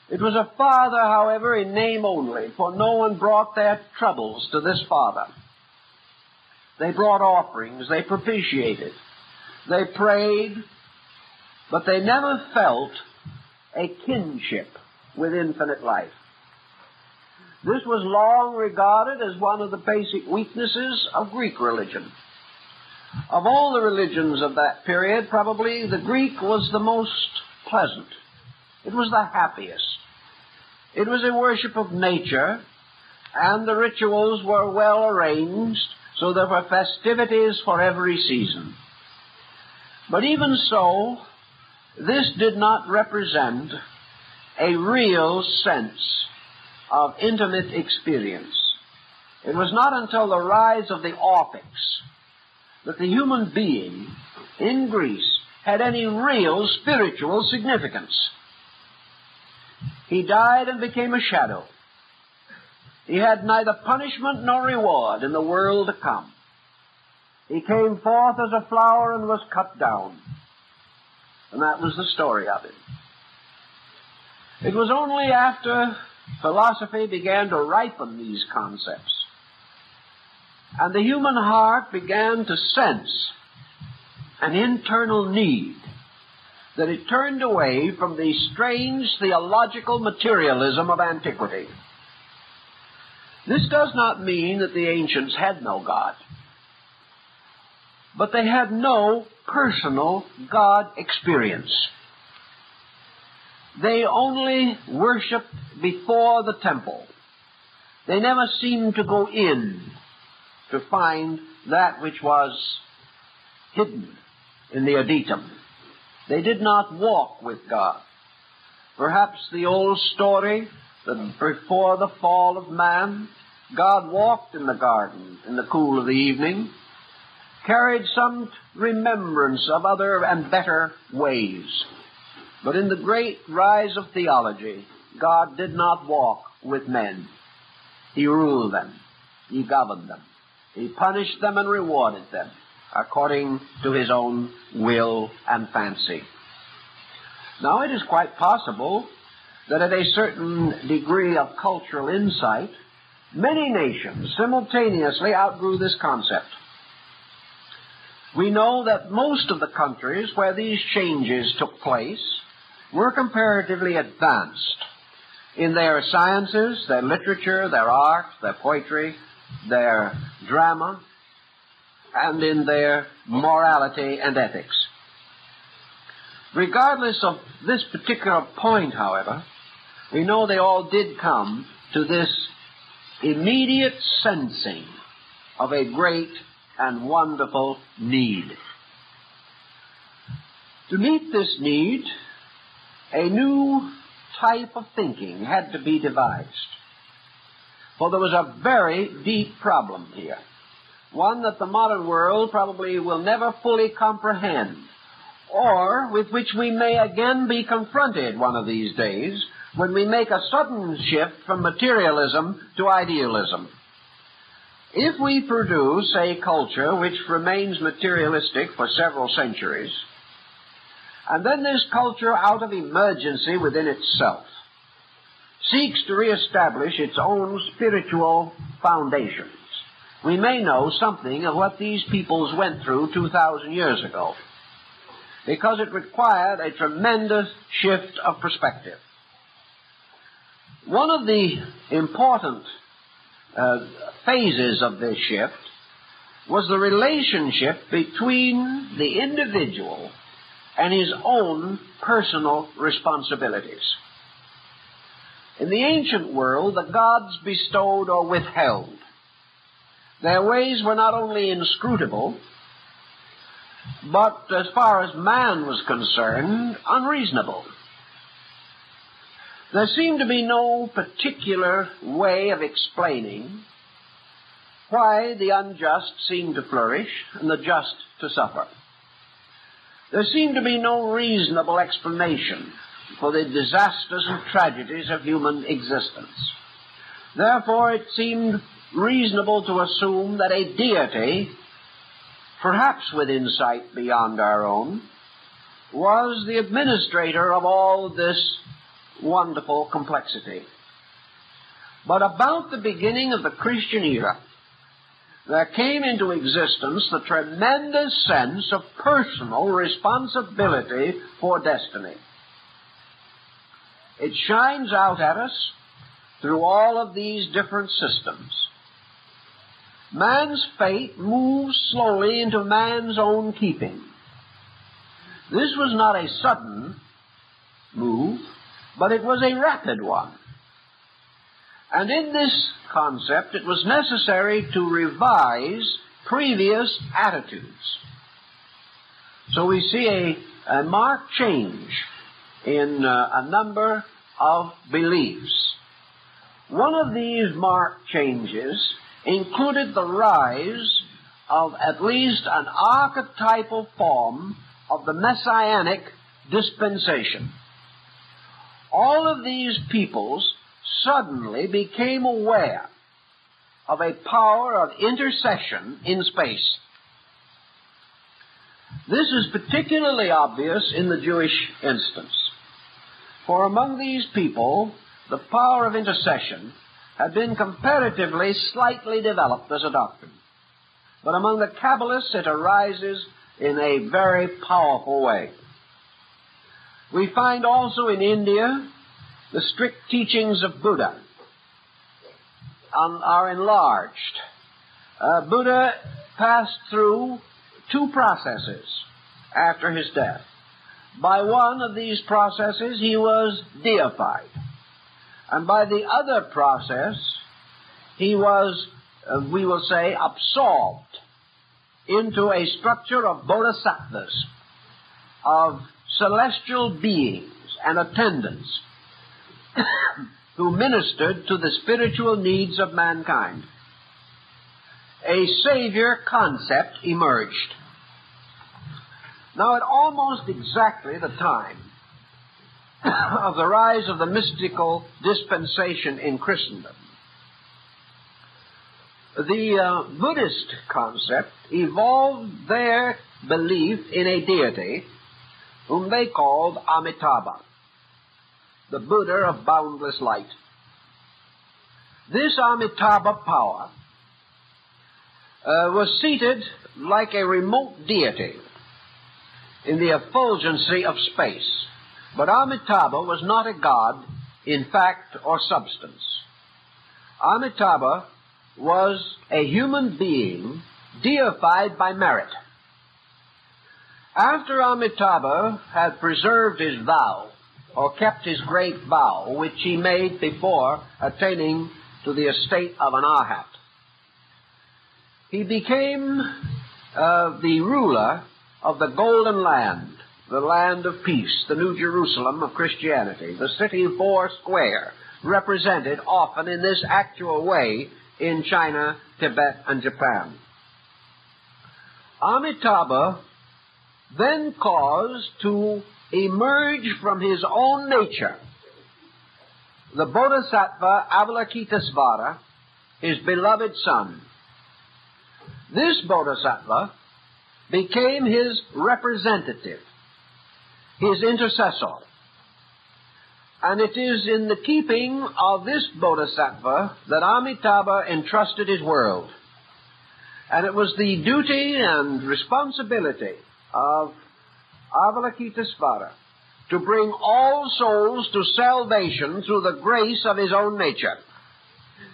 It was a father, however, in name only, for no one brought their troubles to this father. They brought offerings, they propitiated, they prayed, but they never felt a kinship with infinite life. This was long regarded as one of the basic weaknesses of Greek religion. Of all the religions of that period, probably the Greek was the most pleasant. It was the happiest. It was a worship of nature, and the rituals were well arranged, so there were festivities for every season. But even so, this did not represent a real sense of intimate experience. It was not until the rise of the Orphics that the human being in Greece had any real spiritual significance. He died and became a shadow. He had neither punishment nor reward in the world to come. He came forth as a flower and was cut down. And that was the story of it. It was only after philosophy began to ripen these concepts, and the human heart began to sense an internal need, that it turned away from the strange theological materialism of antiquity. This does not mean that the ancients had no God, but they had no personal God experience. They only worshipped before the temple. They never seemed to go in to find that which was hidden in the adytum. They did not walk with God. Perhaps the old story that before the fall of man, God walked in the garden in the cool of the evening, carried some remembrance of other and better ways. But in the great rise of theology, God did not walk with men. He ruled them. He governed them. He punished them and rewarded them according to his own will and fancy. Now, it is quite possible that at a certain degree of cultural insight, many nations simultaneously outgrew this concept. We know that most of the countries where these changes took place were comparatively advanced in their sciences, their literature, their art, their poetry, their drama, and in their morality and ethics. Regardless of this particular point, however, we know they all did come to this immediate sensing of a great and wonderful need. To meet this need, a new type of thinking had to be devised. For there was a very deep problem here, one that the modern world probably will never fully comprehend, or with which we may again be confronted one of these days when we make a sudden shift from materialism to idealism. If we produce a culture which remains materialistic for several centuries, and then this culture, out of emergency within itself, seeks to reestablish its own spiritual foundations, we may know something of what these peoples went through 2,000 years ago, because it required a tremendous shift of perspective. One of the important phases of this shift was the relationship between the individual and his own personal responsibilities. In the ancient world, the gods bestowed or withheld. Their ways were not only inscrutable, but as far as man was concerned, unreasonable. There seemed to be no particular way of explaining why the unjust seemed to flourish and the just to suffer. There seemed to be no reasonable explanation for the disasters and tragedies of human existence. Therefore, it seemed reasonable to assume that a deity, perhaps with insight beyond our own, was the administrator of all this wonderful complexity. But about the beginning of the Christian era, there came into existence the tremendous sense of personal responsibility for destiny. It shines out at us through all of these different systems. Man's fate moves slowly into man's own keeping. This was not a sudden move, but it was a rapid one. And in this concept, it was necessary to revise previous attitudes. So we see a marked change in a number of beliefs. One of these marked changes included the rise of at least an archetypal form of the messianic dispensation. All of these peoples suddenly became aware of a power of intercession in space. This is particularly obvious in the Jewish instance, for among these people, the power of intercession had been comparatively slightly developed as a doctrine. But among the Kabbalists, it arises in a very powerful way. We find also in India the strict teachings of Buddha are enlarged. Buddha passed through two processes after his death. By one of these processes, he was deified. And by the other process, he was, we will say, absorbed into a structure of bodhisattvas, of celestial beings and attendants who ministered to the spiritual needs of mankind. A savior concept emerged. Now, at almost exactly the time of the rise of the mystical dispensation in Christendom, the Buddhist concept evolved their belief in a deity whom they called Amitabha, the Buddha of boundless light. This Amitabha power was seated like a remote deity in the effulgency of space. But Amitabha was not a god in fact or substance. Amitabha was a human being deified by merit. After Amitabha had preserved his vow, or kept his great vow, which he made before attaining to the estate of an Arhat. He became the ruler of the Golden Land, the land of peace, the New Jerusalem of Christianity, the city four square, represented often in this actual way in China, Tibet, and Japan. Amitabha then caused to emerge from his own nature the Bodhisattva Avalokitesvara, his beloved son. This Bodhisattva became his representative, his intercessor. And it is in the keeping of this Bodhisattva that Amitabha entrusted his world. And it was the duty and responsibility of Avalokitesvara to bring all souls to salvation through the grace of his own nature.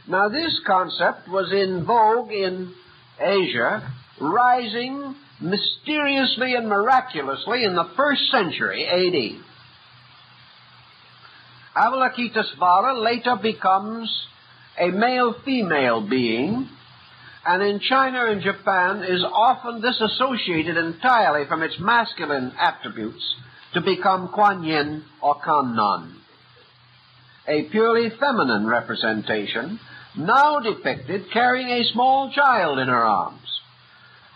Now, this concept was in vogue in Asia, rising mysteriously and miraculously in the 1st century A.D. Avalokitesvara later becomes a male-female being, and in China and Japan is often disassociated entirely from its masculine attributes to become Kuan Yin or Kannon, a purely feminine representation, now depicted carrying a small child in her arms.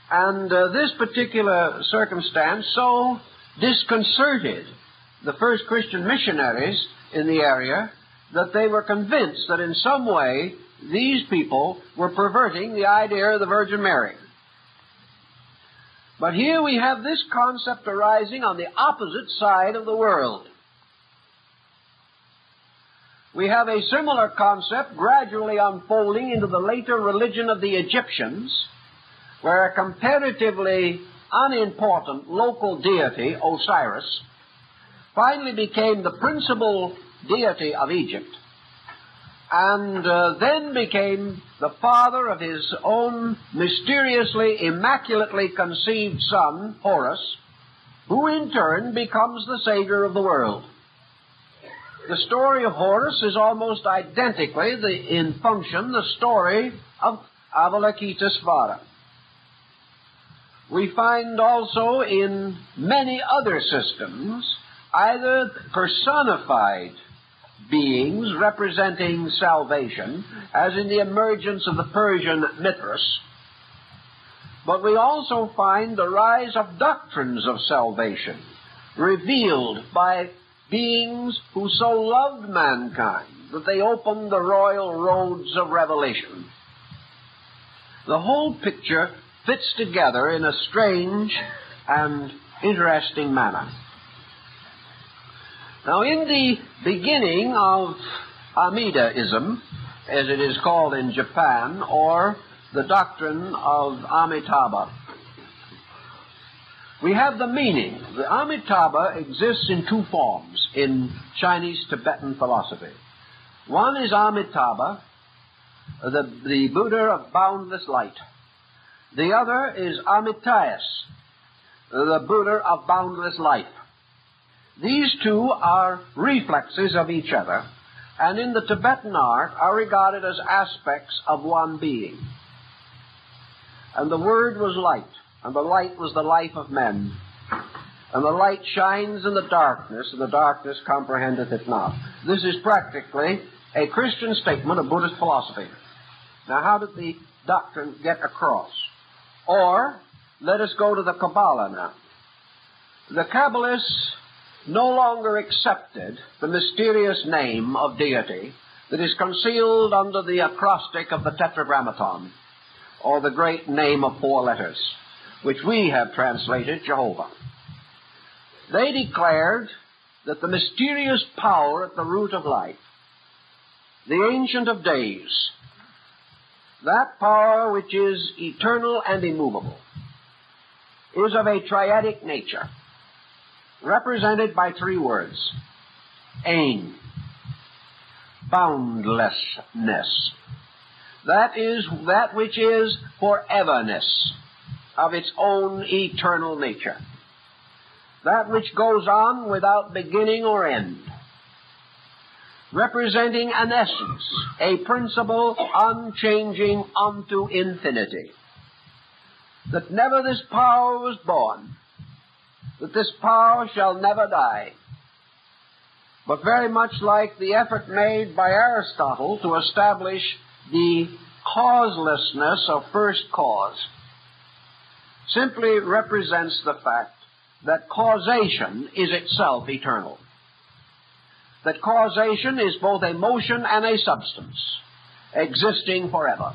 And this particular circumstance so disconcerted the first Christian missionaries in the area that they were convinced that in some way these people were perverting the idea of the Virgin Mary. But here we have this concept arising on the opposite side of the world. We have a similar concept gradually unfolding into the later religion of the Egyptians, where a comparatively unimportant local deity, Osiris, finally became the principal deity of Egypt, and then became the father of his own mysteriously, immaculately conceived son, Horus, who in turn becomes the savior of the world. The story of Horus is almost identically, in function, the story of Avalokitesvara. We find also in many other systems either personified beings representing salvation, as in the emergence of the Persian Mithras, but we also find the rise of doctrines of salvation revealed by beings who so loved mankind that they opened the royal roads of revelation. The whole picture fits together in a strange and interesting manner. Now, in the beginning of Amidaism, as it is called in Japan, or the doctrine of Amitabha, we have the meaning. The Amitabha exists in two forms in Chinese Tibetan philosophy. One is Amitabha, the Buddha of boundless light. The other is Amitayas, the Buddha of boundless life. These two are reflexes of each other, and in the Tibetan art are regarded as aspects of one being. And the Word was light, and the light was the life of men. And the light shines in the darkness, and the darkness comprehendeth it not. This is practically a Christian statement of Buddhist philosophy. Now, how did the doctrine get across? Or, let us go to the Cabala now. The Kabbalists no longer accepted the mysterious name of deity that is concealed under the acrostic of the Tetragrammaton, or the great name of 4 letters, which we have translated Jehovah. They declared that the mysterious power at the root of life, the Ancient of Days, that power which is eternal and immovable, is of a triadic nature, represented by 3 words: Ain, boundlessness. That is that which is foreverness of its own eternal nature. That which goes on without beginning or end. representing an essence, a principle unchanging unto infinity. That never this power was born, that this power shall never die. But very much like the effort made by Aristotle to establish the causelessness of first cause, simply represents the fact that causation is itself eternal. That causation is both a motion and a substance, existing forever.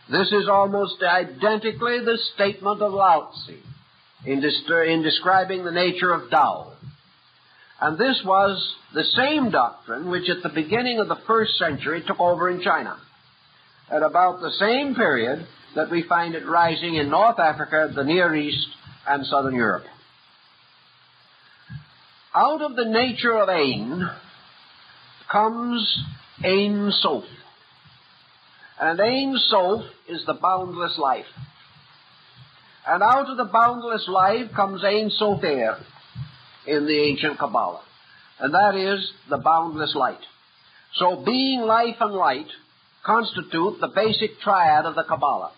This is almost identically the statement of Lao Tzu in describing the nature of Tao. And this was the same doctrine which at the beginning of the first century took over in China, at about the same period that we find it rising in North Africa, the Near East, and Southern Europe. Out of the nature of Ein comes Ein Sof. And Ein Sof is the boundless life. And out of the boundless life comes Ein Sofer in the ancient Cabala. And that is the boundless light. So being, life, and light constitute the basic triad of the Cabala.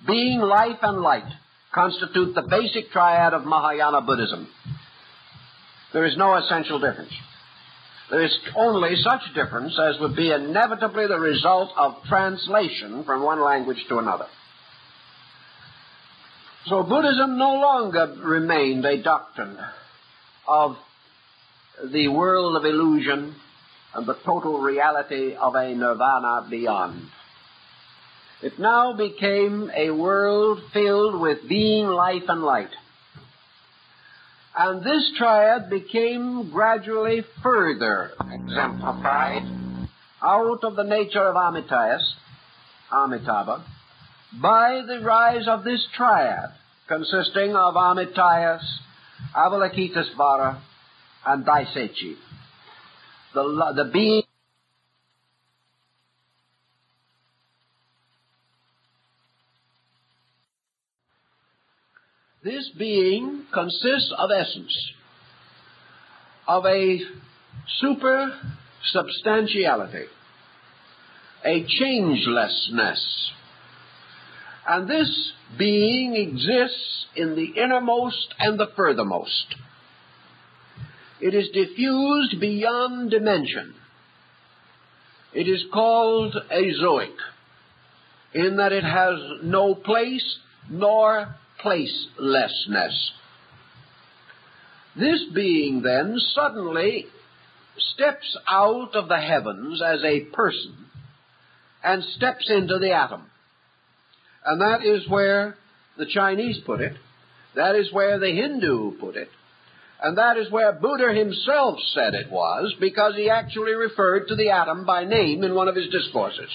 Being, life, and light constitute the basic triad of Mahayana Buddhism. There is no essential difference. There is only such difference as would be inevitably the result of translation from one language to another. So Buddhism no longer remained a doctrine of the world of illusion and the total reality of a nirvana beyond. It now became a world filled with being, life, and light. And this triad became gradually further exemplified out of the nature of Amitabha by the rise of this triad consisting of Amitayas, Avalokitesvara, and Daisechi. The being This being consists of essence, of a supersubstantiality, a changelessness. And this being exists in the innermost and the furthermost. It is diffused beyond dimension. It is called azoic, in that it has no place nor placelessness. This being then suddenly steps out of the heavens as a person and steps into the atom. And that is where the Chinese put it. That is where the Hindu put it. And that is where Buddha himself said it was, because he actually referred to the atom by name in one of his discourses.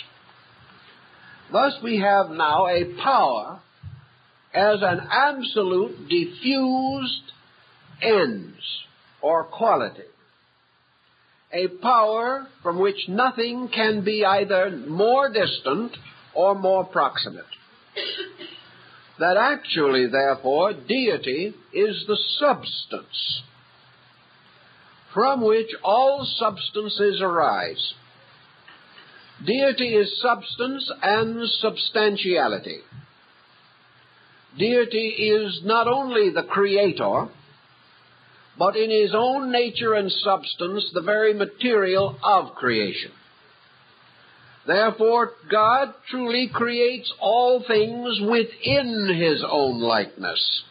Thus we have now a power as an absolute diffused ens, or quality. A power from which nothing can be either more distant or more proximate. That actually, therefore, deity is the substance from which all substances arise. Deity is substance and substantiality. Deity is not only the creator, but in his own nature and substance, the very material of creation. Therefore, God truly creates all things within his own likeness.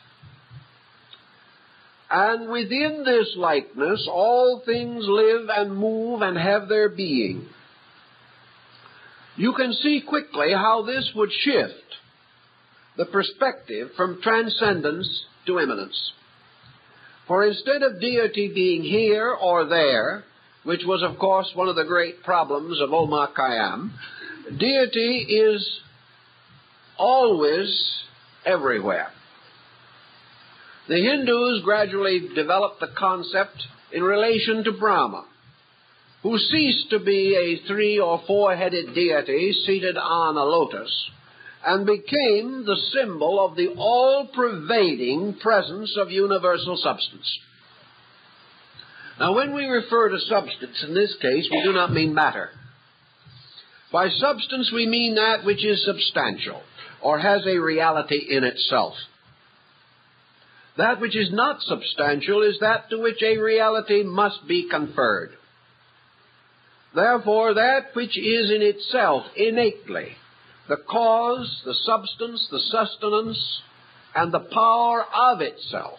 And within this likeness, all things live and move and have their being. You can see quickly how this would shift the perspective from transcendence to immanence. For instead of deity being here or there, which was, of course, one of the great problems of Omar Khayyam, deity is always everywhere. The Hindus gradually developed the concept in relation to Brahma, who ceased to be a 3- or 4-headed deity seated on a lotus, and became the symbol of the all-pervading presence of universal substance. Now, when we refer to substance, in this case, we do not mean matter. By substance, we mean that which is substantial, or has a reality in itself. That which is not substantial is that to which a reality must be conferred. Therefore, that which is in itself innately the cause, the substance, the sustenance, and the power of itself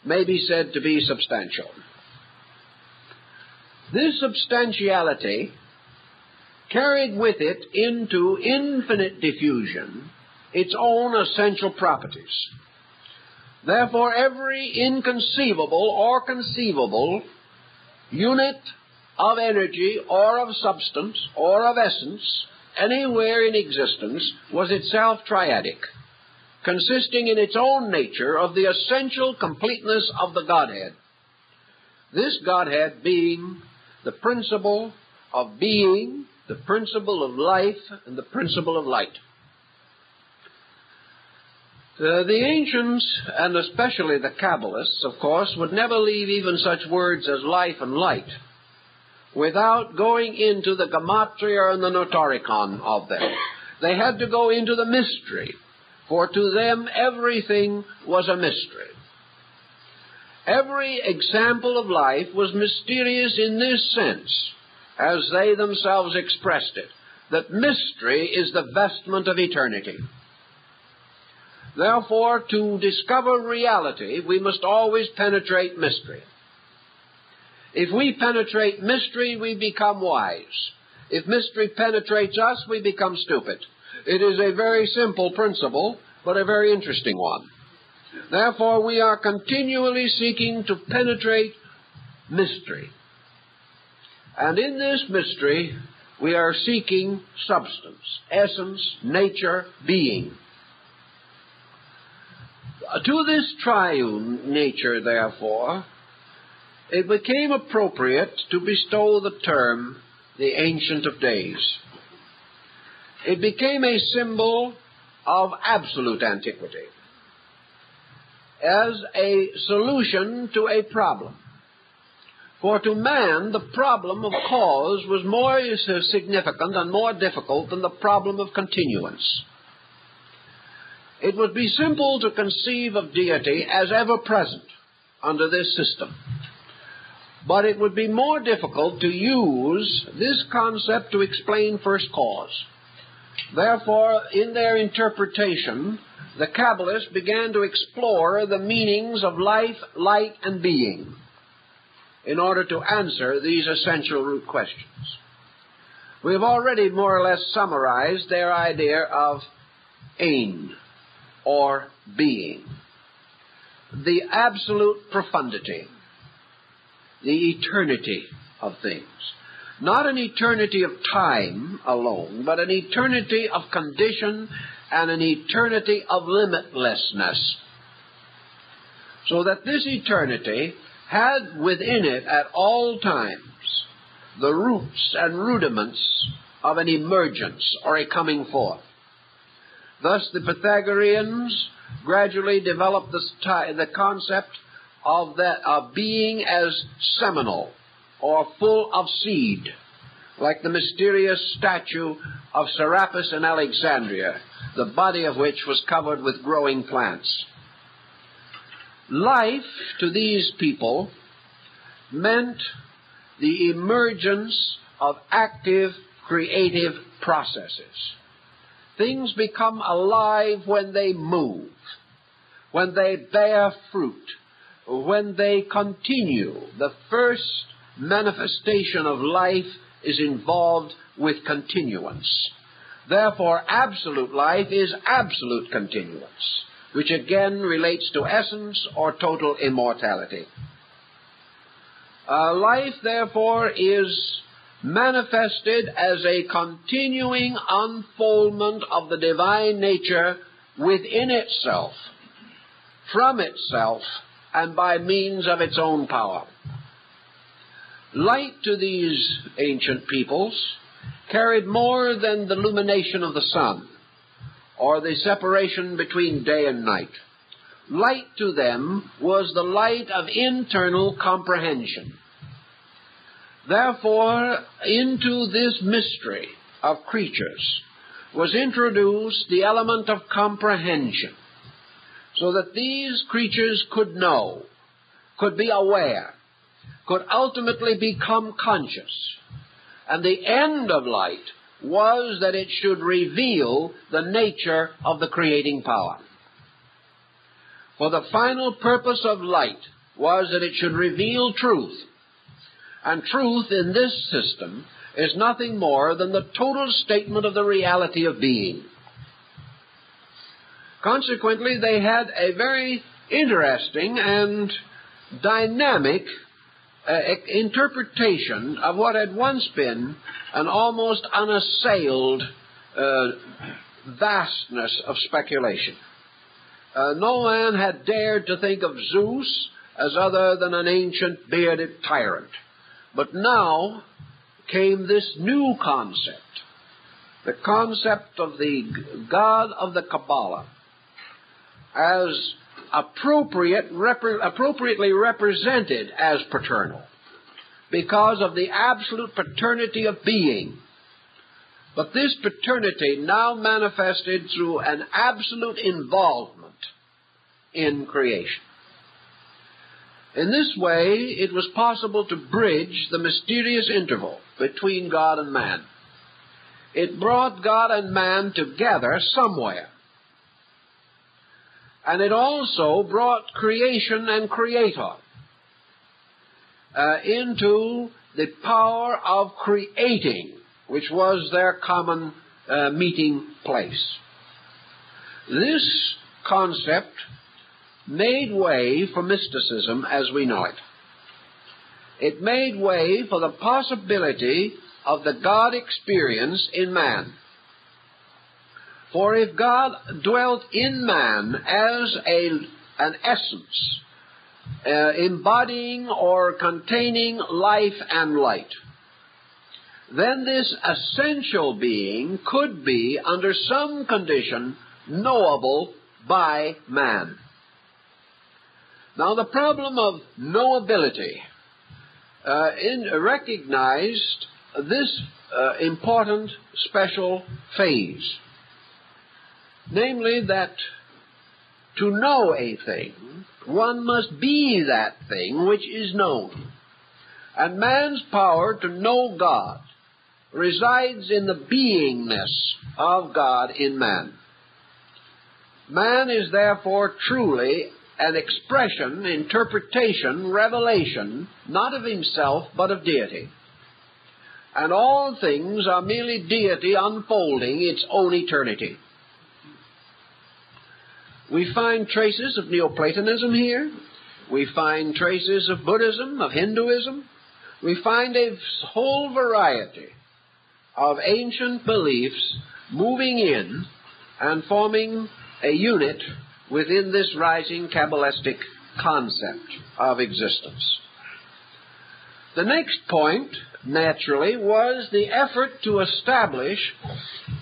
may be said to be substantial. This substantiality carried with it into infinite diffusion its own essential properties. Therefore, every inconceivable or conceivable unit of energy or of substance or of essence anywhere in existence was itself triadic, consisting in its own nature of the essential completeness of the Godhead. This Godhead being the principle of being, the principle of life, and the principle of light. The ancients, and especially the Kabbalists, of course, would never leave even such words as life and light without going into the gematria and the notaricon of them. They had to go into the mystery, for to them everything was a mystery. Every example of life was mysterious in this sense, as they themselves expressed it, that mystery is the vestment of eternity. Therefore, to discover reality, we must always penetrate mystery. If we penetrate mystery, we become wise. If mystery penetrates us, we become stupid. It is a very simple principle, but a very interesting one. Therefore, we are continually seeking to penetrate mystery. And in this mystery, we are seeking substance, essence, nature, being. To this triune nature, therefore, it became appropriate to bestow the term the Ancient of Days. It became a symbol of absolute antiquity, as a solution to a problem. For to man, the problem of cause was more significant and more difficult than the problem of continuance. It would be simple to conceive of deity as ever present under this system. But it would be more difficult to use this concept to explain first cause. Therefore, in their interpretation, the Kabbalists began to explore the meanings of life, light, and being in order to answer these essential root questions. We have already more or less summarized their idea of ein, or being, the absolute profundity, the eternity of things. Not an eternity of time alone, but an eternity of condition and an eternity of limitlessness. So that this eternity had within it at all times the roots and rudiments of an emergence or a coming forth. Thus the Pythagoreans gradually developed the concept of being as seminal or full of seed, like the mysterious statue of Serapis in Alexandria, the body of which was covered with growing plants. Life to these people meant the emergence of active, creative processes. Things become alive when they move, when they bear fruit, when they continue. The first manifestation of life is involved with continuance. Therefore, absolute life is absolute continuance, which again relates to essence or total immortality. Life, therefore, is manifested as a continuing unfoldment of the divine nature within itself, from itself, and by means of its own power. Light to these ancient peoples carried more than the illumination of the sun, or the separation between day and night. Light to them was the light of internal comprehension, Therefore, into this mystery of creatures was introduced the element of comprehension, so that these creatures could know, could be aware, could ultimately become conscious. And the end of light was that it should reveal the nature of the creating power. For the final purpose of light was that it should reveal truth. And truth in this system is nothing more than the total statement of the reality of being. Consequently, they had a very interesting and dynamic interpretation of what had once been an almost unassailed vastness of speculation. No man had dared to think of Zeus as other than an ancient bearded tyrant. But now came this new concept, the concept of the God of the Cabala, as appropriately represented as paternal, because of the absolute paternity of being. But this paternity now manifested through an absolute involvement in creation. In this way, it was possible to bridge the mysterious interval between God and man. It brought God and man together somewhere. And it also brought creation and creator into the power of creating, which was their common meeting place. This concept made way for mysticism as we know it. It made way for the possibility of the God experience in man. For if God dwelt in man as an essence, embodying or containing life and light, then this essential being could be, under some condition, knowable by man. Now, the problem of knowability recognized this important special phase, namely that to know a thing, one must be that thing which is known. And man's power to know God resides in the beingness of God in man. Man is therefore truly an expression, interpretation, revelation, not of himself, but of deity. And all things are merely deity unfolding its own eternity. We find traces of Neoplatonism here. We find traces of Buddhism, of Hinduism. We find a whole variety of ancient beliefs moving in and forming a unit within this rising Kabbalistic concept of existence. The next point, naturally, was the effort to establish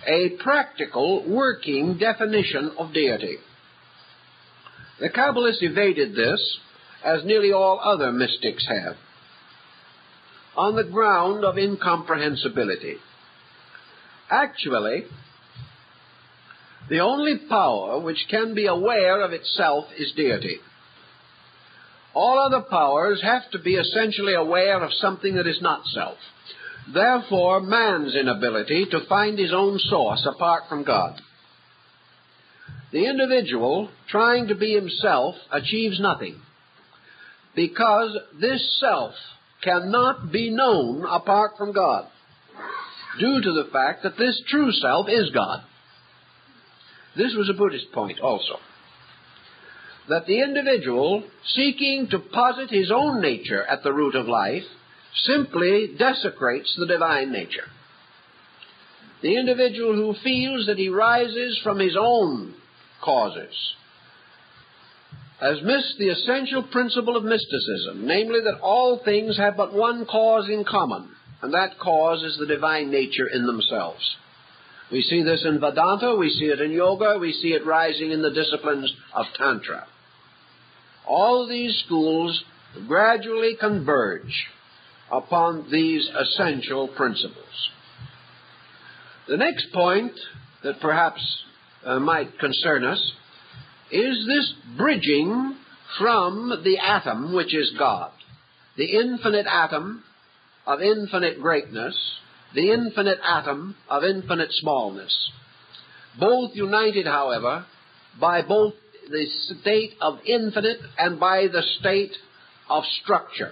a practical working definition of deity. The Kabbalists evaded this, as nearly all other mystics have, on the ground of incomprehensibility. Actually, the only power which can be aware of itself is deity. All other powers have to be essentially aware of something that is not self. Therefore, man's inability to find his own source apart from God. The individual, trying to be himself, achieves nothing, because this self cannot be known apart from God, due to the fact that this true self is God. This was a Buddhist point also, that the individual, seeking to posit his own nature at the root of life, simply desecrates the divine nature. The individual who feels that he rises from his own causes has missed the essential principle of mysticism, namely that all things have but one cause in common, and that cause is the divine nature in themselves. We see this in Vedanta, we see it in yoga, we see it rising in the disciplines of Tantra. All these schools gradually converge upon these essential principles. The next point that perhaps might concern us is this bridging from the atom, which is God, the infinite atom of infinite greatness, the infinite atom of infinite smallness, both united, however, by both the state of infinite and by the state of structure.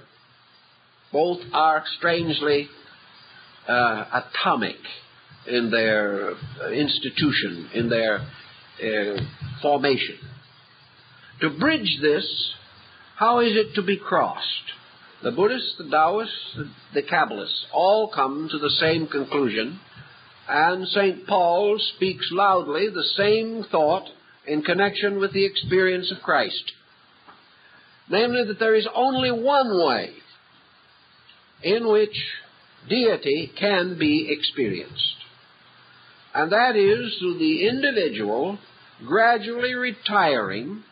Both are strangely atomic in their institution, in their formation. To bridge this, how is it to be crossed? The Buddhists, the Taoists, the Kabbalists all come to the same conclusion, and St. Paul speaks loudly the same thought in connection with the experience of Christ. Namely, that there is only one way in which deity can be experienced, and that is through the individual gradually retiring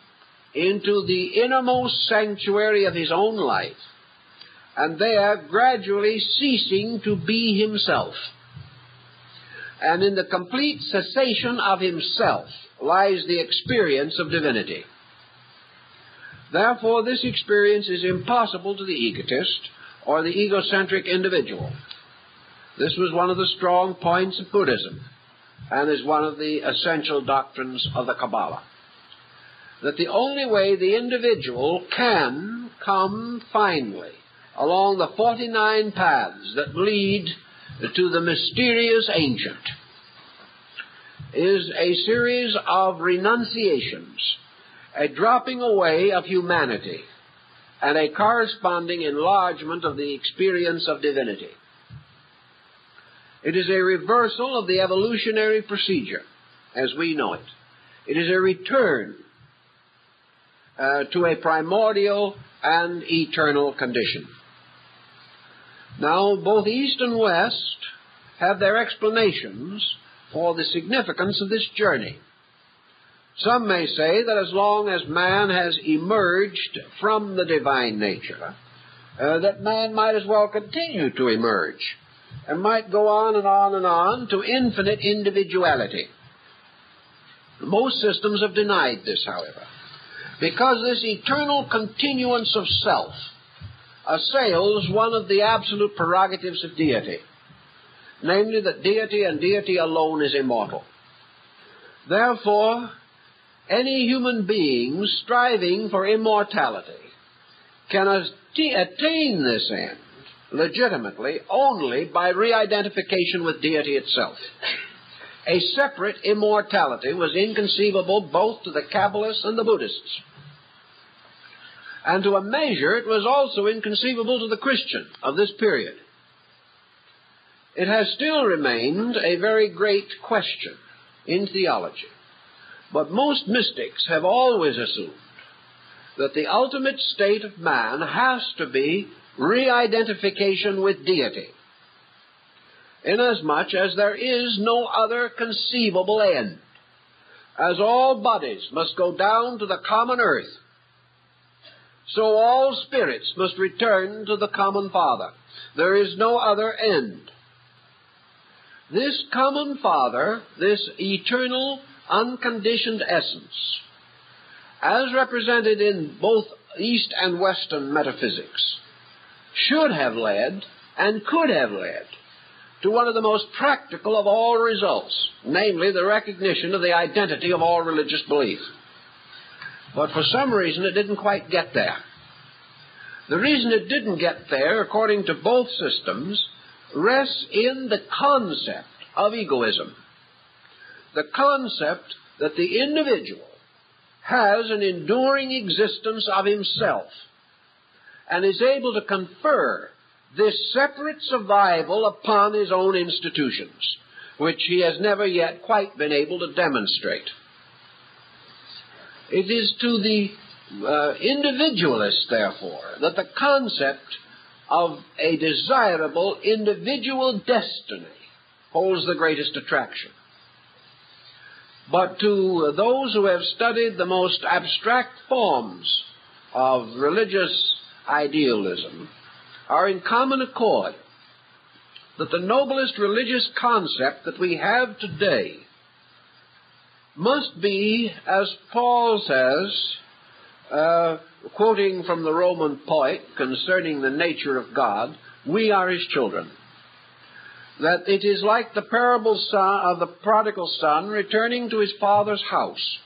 into the innermost sanctuary of his own life, and there gradually ceasing to be himself. And in the complete cessation of himself lies the experience of divinity. Therefore, this experience is impossible to the egotist or the egocentric individual. This was one of the strong points of Buddhism, and is one of the essential doctrines of the Cabala. That the only way the individual can come finally along the 49 paths that lead to the mysterious ancient is a series of renunciations, a dropping away of humanity, and a corresponding enlargement of the experience of divinity. It is a reversal of the evolutionary procedure as we know it. It is a return to a primordial and eternal condition. Now, both East and West have their explanations for the significance of this journey. Some may say that as long as man has emerged from the divine nature, that man might as well continue to emerge and might go on and on and on to infinite individuality. Most systems have denied this, however, because this eternal continuance of self assails one of the absolute prerogatives of deity, namely that deity and deity alone is immortal. Therefore, any human being striving for immortality can attain this end legitimately only by re-identification with deity itself. A separate immortality was inconceivable both to the Kabbalists and the Buddhists. And to a measure, it was also inconceivable to the Christian of this period. It has still remained a very great question in theology. But most mystics have always assumed that the ultimate state of man has to be re-identification with deity, inasmuch as there is no other conceivable end. As all bodies must go down to the common earth, so all spirits must return to the common Father. There is no other end. This common Father, this eternal, unconditioned essence, as represented in both East and Western metaphysics, should have led and could have led to one of the most practical of all results, namely the recognition of the identity of all religious belief. But for some reason it didn't quite get there. The reason it didn't get there, according to both systems, rests in the concept of egoism. The concept that the individual has an enduring existence of himself and is able to confer this separate survival upon his own institutions, which he has never yet quite been able to demonstrate. It is to the individualist, therefore, that the concept of a desirable individual destiny holds the greatest attraction. But to those who have studied the most abstract forms of religious idealism, are in common accord that the noblest religious concept that we have today must be, as Paul says, quoting from the Roman poet concerning the nature of God, we are his children. That it is like the parable of the prodigal son returning to his father's house,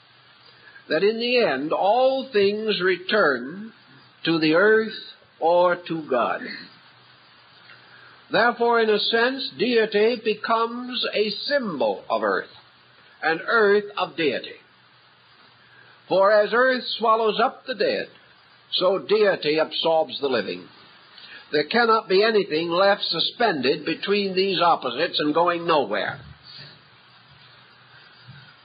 that in the end all things return to the earth or to God. Therefore, in a sense, deity becomes a symbol of earth, and earth of deity. For as earth swallows up the dead, so deity absorbs the living. There cannot be anything left suspended between these opposites and going nowhere.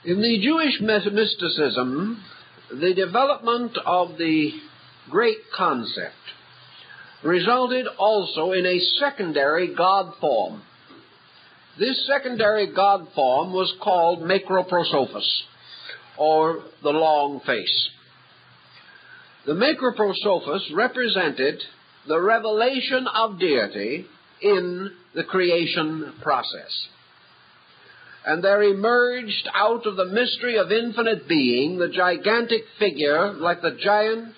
In the Jewish mysticism, the development of the great concept resulted also in a secondary God form. This secondary God form was called macroprosophos, or the long face. The macroprosophos represented the revelation of deity in the creation process. And there emerged out of the mystery of infinite being the gigantic figure, like the giant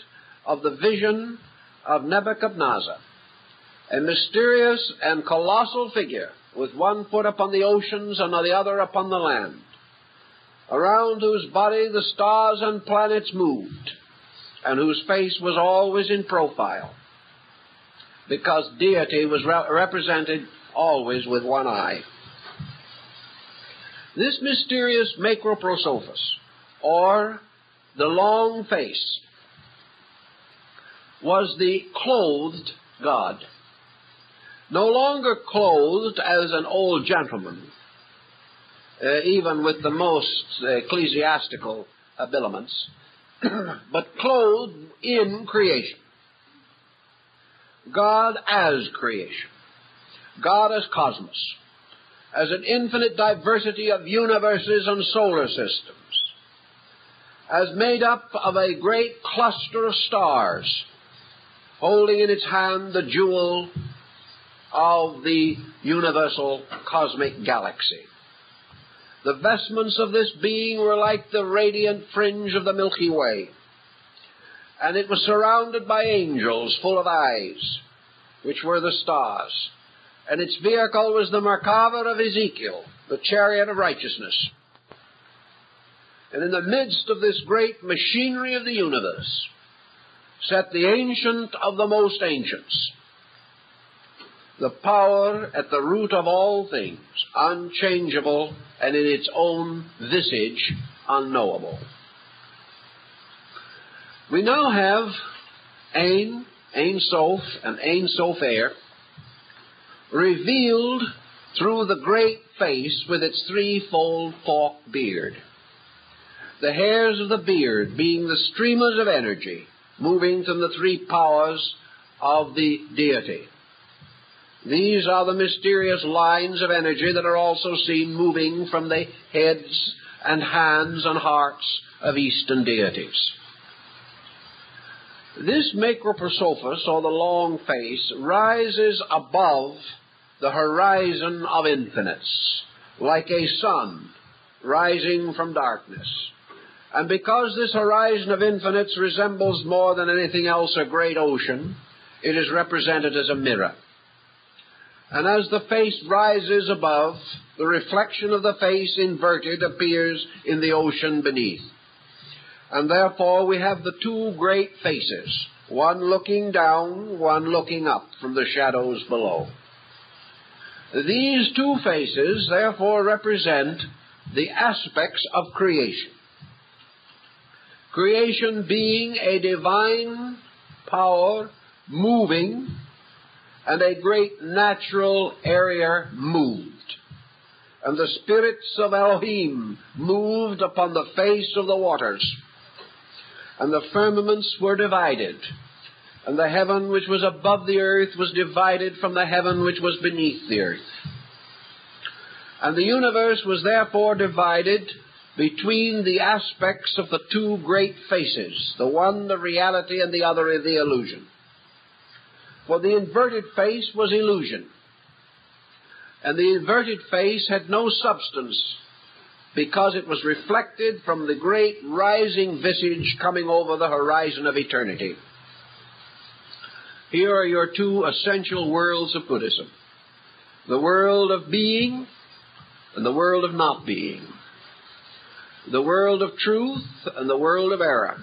of the vision of Nebuchadnezzar, a mysterious and colossal figure with one foot upon the oceans and the other upon the land, around whose body the stars and planets moved, and whose face was always in profile, because deity was represented always with one eye. This mysterious macroprosophos, or the long face, was the clothed God, no longer clothed as an old gentleman, even with the most ecclesiastical habiliments, but clothed in creation. God as creation, God as cosmos, as an infinite diversity of universes and solar systems, as made up of a great cluster of stars, holding in its hand the jewel of the universal cosmic galaxy. The vestments of this being were like the radiant fringe of the Milky Way, and it was surrounded by angels full of eyes, which were the stars, and its vehicle was the Merkava of Ezekiel, the chariot of righteousness. And in the midst of this great machinery of the universe sat the Ancient of the most ancients, the power at the root of all things, unchangeable and in its own visage unknowable. We now have Ein Sof, and Ein Sofer revealed through the great face with its threefold forked beard. The hairs of the beard being the streamers of energy moving from the three powers of the deity. These are the mysterious lines of energy that are also seen moving from the heads and hands and hearts of Eastern deities. This macroprosophos, or the long face, rises above the horizon of infinites, like a sun rising from darkness. And because this horizon of infinites resembles more than anything else a great ocean, it is represented as a mirror. And as the face rises above, the reflection of the face inverted appears in the ocean beneath. And therefore we have the two great faces, one looking down, one looking up from the shadows below. These two faces therefore represent the aspects of creation. Creation being a divine power moving, and a great natural area moved. And the spirits of Elohim moved upon the face of the waters. And the firmaments were divided. And the heaven which was above the earth was divided from the heaven which was beneath the earth. And the universe was therefore divided between the aspects of the two great faces, the one the reality and the other the illusion. For the inverted face was illusion. And the inverted face had no substance, because it was reflected from the great rising visage coming over the horizon of eternity. Here are your two essential worlds of Buddhism: the world of being and the world of not being, the world of truth and the world of error,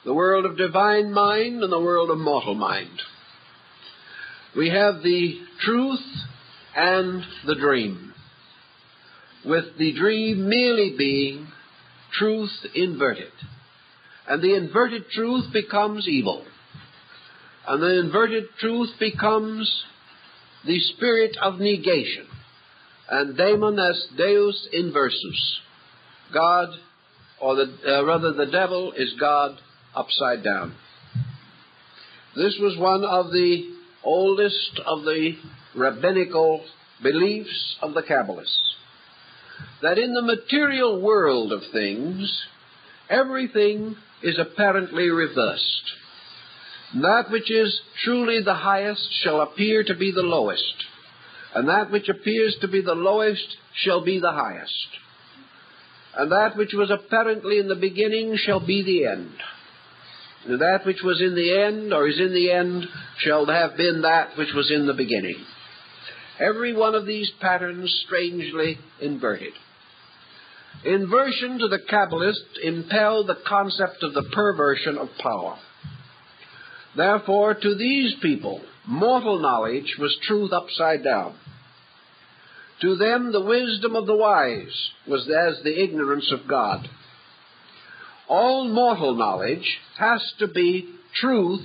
the world of divine mind and the world of mortal mind. We have the truth and the dream, with the dream merely being truth inverted. And the inverted truth becomes evil. And the inverted truth becomes the spirit of negation. And daemon as deus inversus. God, or the devil is God upside down. This was one of the oldest of the rabbinical beliefs of the Kabbalists, that in the material world of things, everything is apparently reversed. That which is truly the highest shall appear to be the lowest, and that which appears to be the lowest shall be the highest. And that which was apparently in the beginning shall be the end. And that which was in the end, or is in the end, shall have been that which was in the beginning. Every one of these patterns strangely inverted. Inversion to the Kabbalists impelled the concept of the perversion of power. Therefore, to these people, mortal knowledge was truth upside down. To them, the wisdom of the wise was as the ignorance of God. All mortal knowledge has to be truth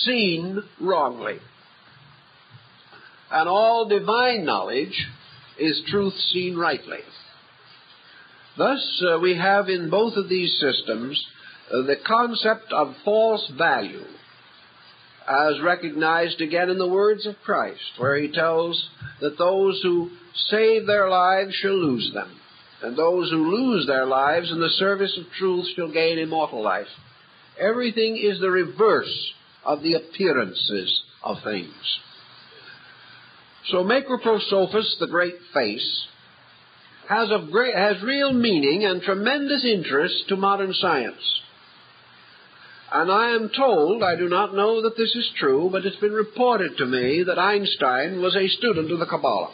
seen wrongly. And all divine knowledge is truth seen rightly. Thus, we have in both of these systems the concept of false value, as recognized again in the words of Christ, where he tells that those who save their lives shall lose them, and those who lose their lives in the service of truth shall gain immortal life. Everything is the reverse of the appearances of things. So Macroprosophus, the great face, has real meaning and tremendous interest to modern science. And I am told, I do not know that this is true, but it's been reported to me that Einstein was a student of the Cabala,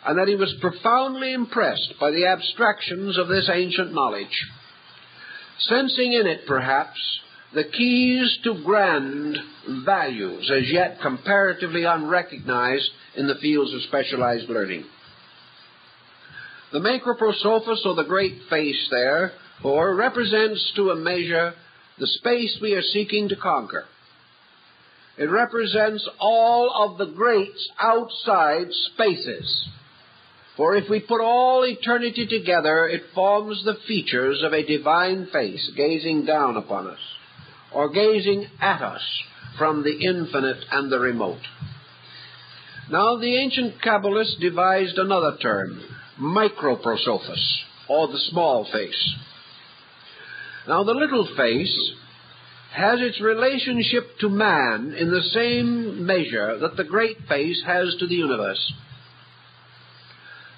and that he was profoundly impressed by the abstractions of this ancient knowledge, sensing in it, perhaps, the keys to grand values as yet comparatively unrecognized in the fields of specialized learning. The Macroprosophus, or the great face, therefore, represents to a measure the space we are seeking to conquer. It represents all of the greats outside spaces. For if we put all eternity together, it forms the features of a divine face gazing down upon us, or gazing at us from the infinite and the remote. Now, the ancient Kabbalists devised another term, Microprosophus, or the small face. Now, the little face has its relationship to man in the same measure that the great face has to the universe.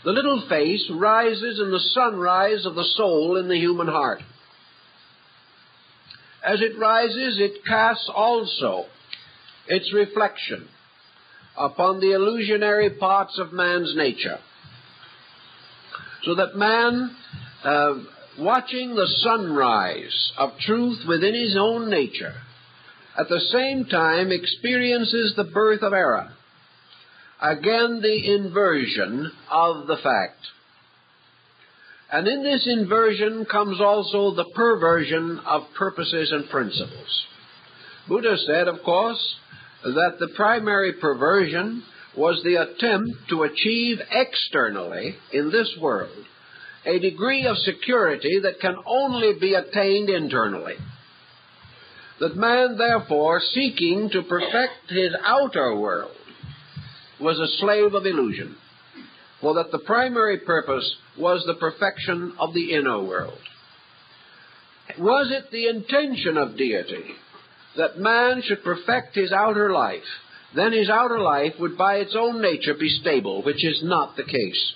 The little face rises in the sunrise of the soul in the human heart. As it rises, it casts also its reflection upon the illusionary parts of man's nature, so that man, watching the sunrise of truth within his own nature, at the same time experiences the birth of error, again the inversion of the fact. And in this inversion comes also the perversion of purposes and principles. Buddha said, of course, that the primary perversion was the attempt to achieve externally in this world a degree of security that can only be attained internally. That man, therefore, seeking to perfect his outer world, was a slave of illusion, for that the primary purpose was the perfection of the inner world. Was it the intention of deity that man should perfect his outer life, then his outer life would by its own nature be stable, which is not the case.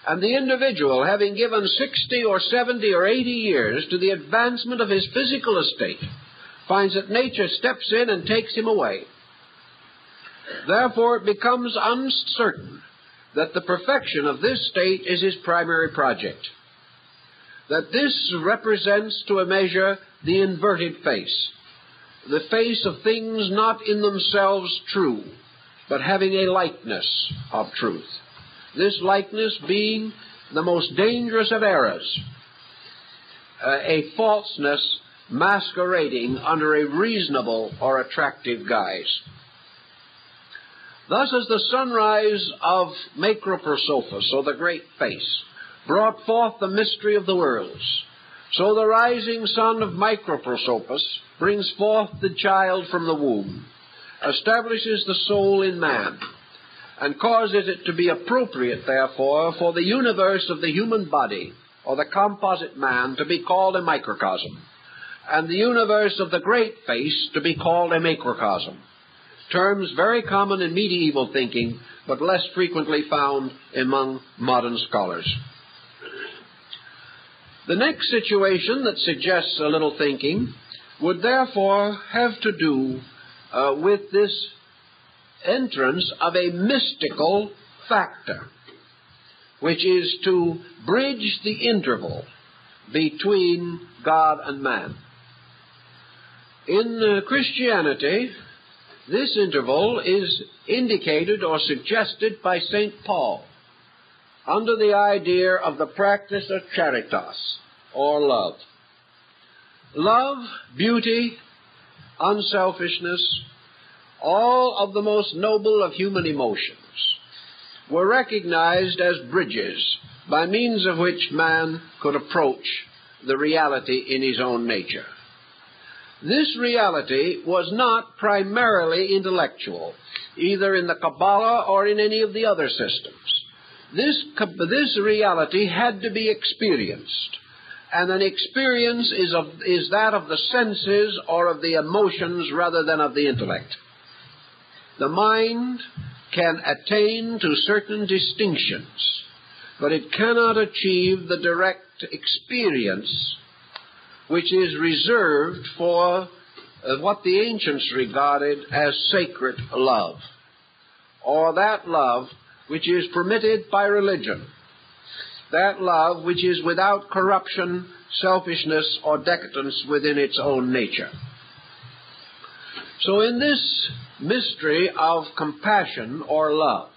And the individual, having given 60 or 70 or 80 years to the advancement of his physical estate, finds that nature steps in and takes him away. Therefore, it becomes uncertain that the perfection of this state is his primary project. That this represents, to a measure, the inverted face, the face of things not in themselves true, but having a likeness of truth. This likeness being the most dangerous of errors, a falseness masquerading under a reasonable or attractive guise. Thus, as the sunrise of Macroprosophus, or the great face, brought forth the mystery of the worlds, so the rising sun of Microprosophus brings forth the child from the womb, establishes the soul in man, and causes it to be appropriate, therefore, for the universe of the human body, or the composite man, to be called a microcosm, and the universe of the great face to be called a macrocosm. Terms very common in medieval thinking, but less frequently found among modern scholars. The next situation that suggests a little thinking would therefore have to do with this entrance of a mystical factor, which is to bridge the interval between God and man. In Christianity, this interval is indicated or suggested by St. Paul under the idea of the practice of charitas, or love. Love, beauty, unselfishness, all of the most noble of human emotions, were recognized as bridges by means of which man could approach the reality in his own nature. This reality was not primarily intellectual, either in the Cabala or in any of the other systems. This reality had to be experienced, and an experience is that of the senses or of the emotions rather than of the intellect. The mind can attain to certain distinctions, but it cannot achieve the direct experience which is reserved for what the ancients regarded as sacred love, or that love which is permitted by religion, that love which is without corruption, selfishness, or decadence within its own nature. So in this mystery of compassion or love,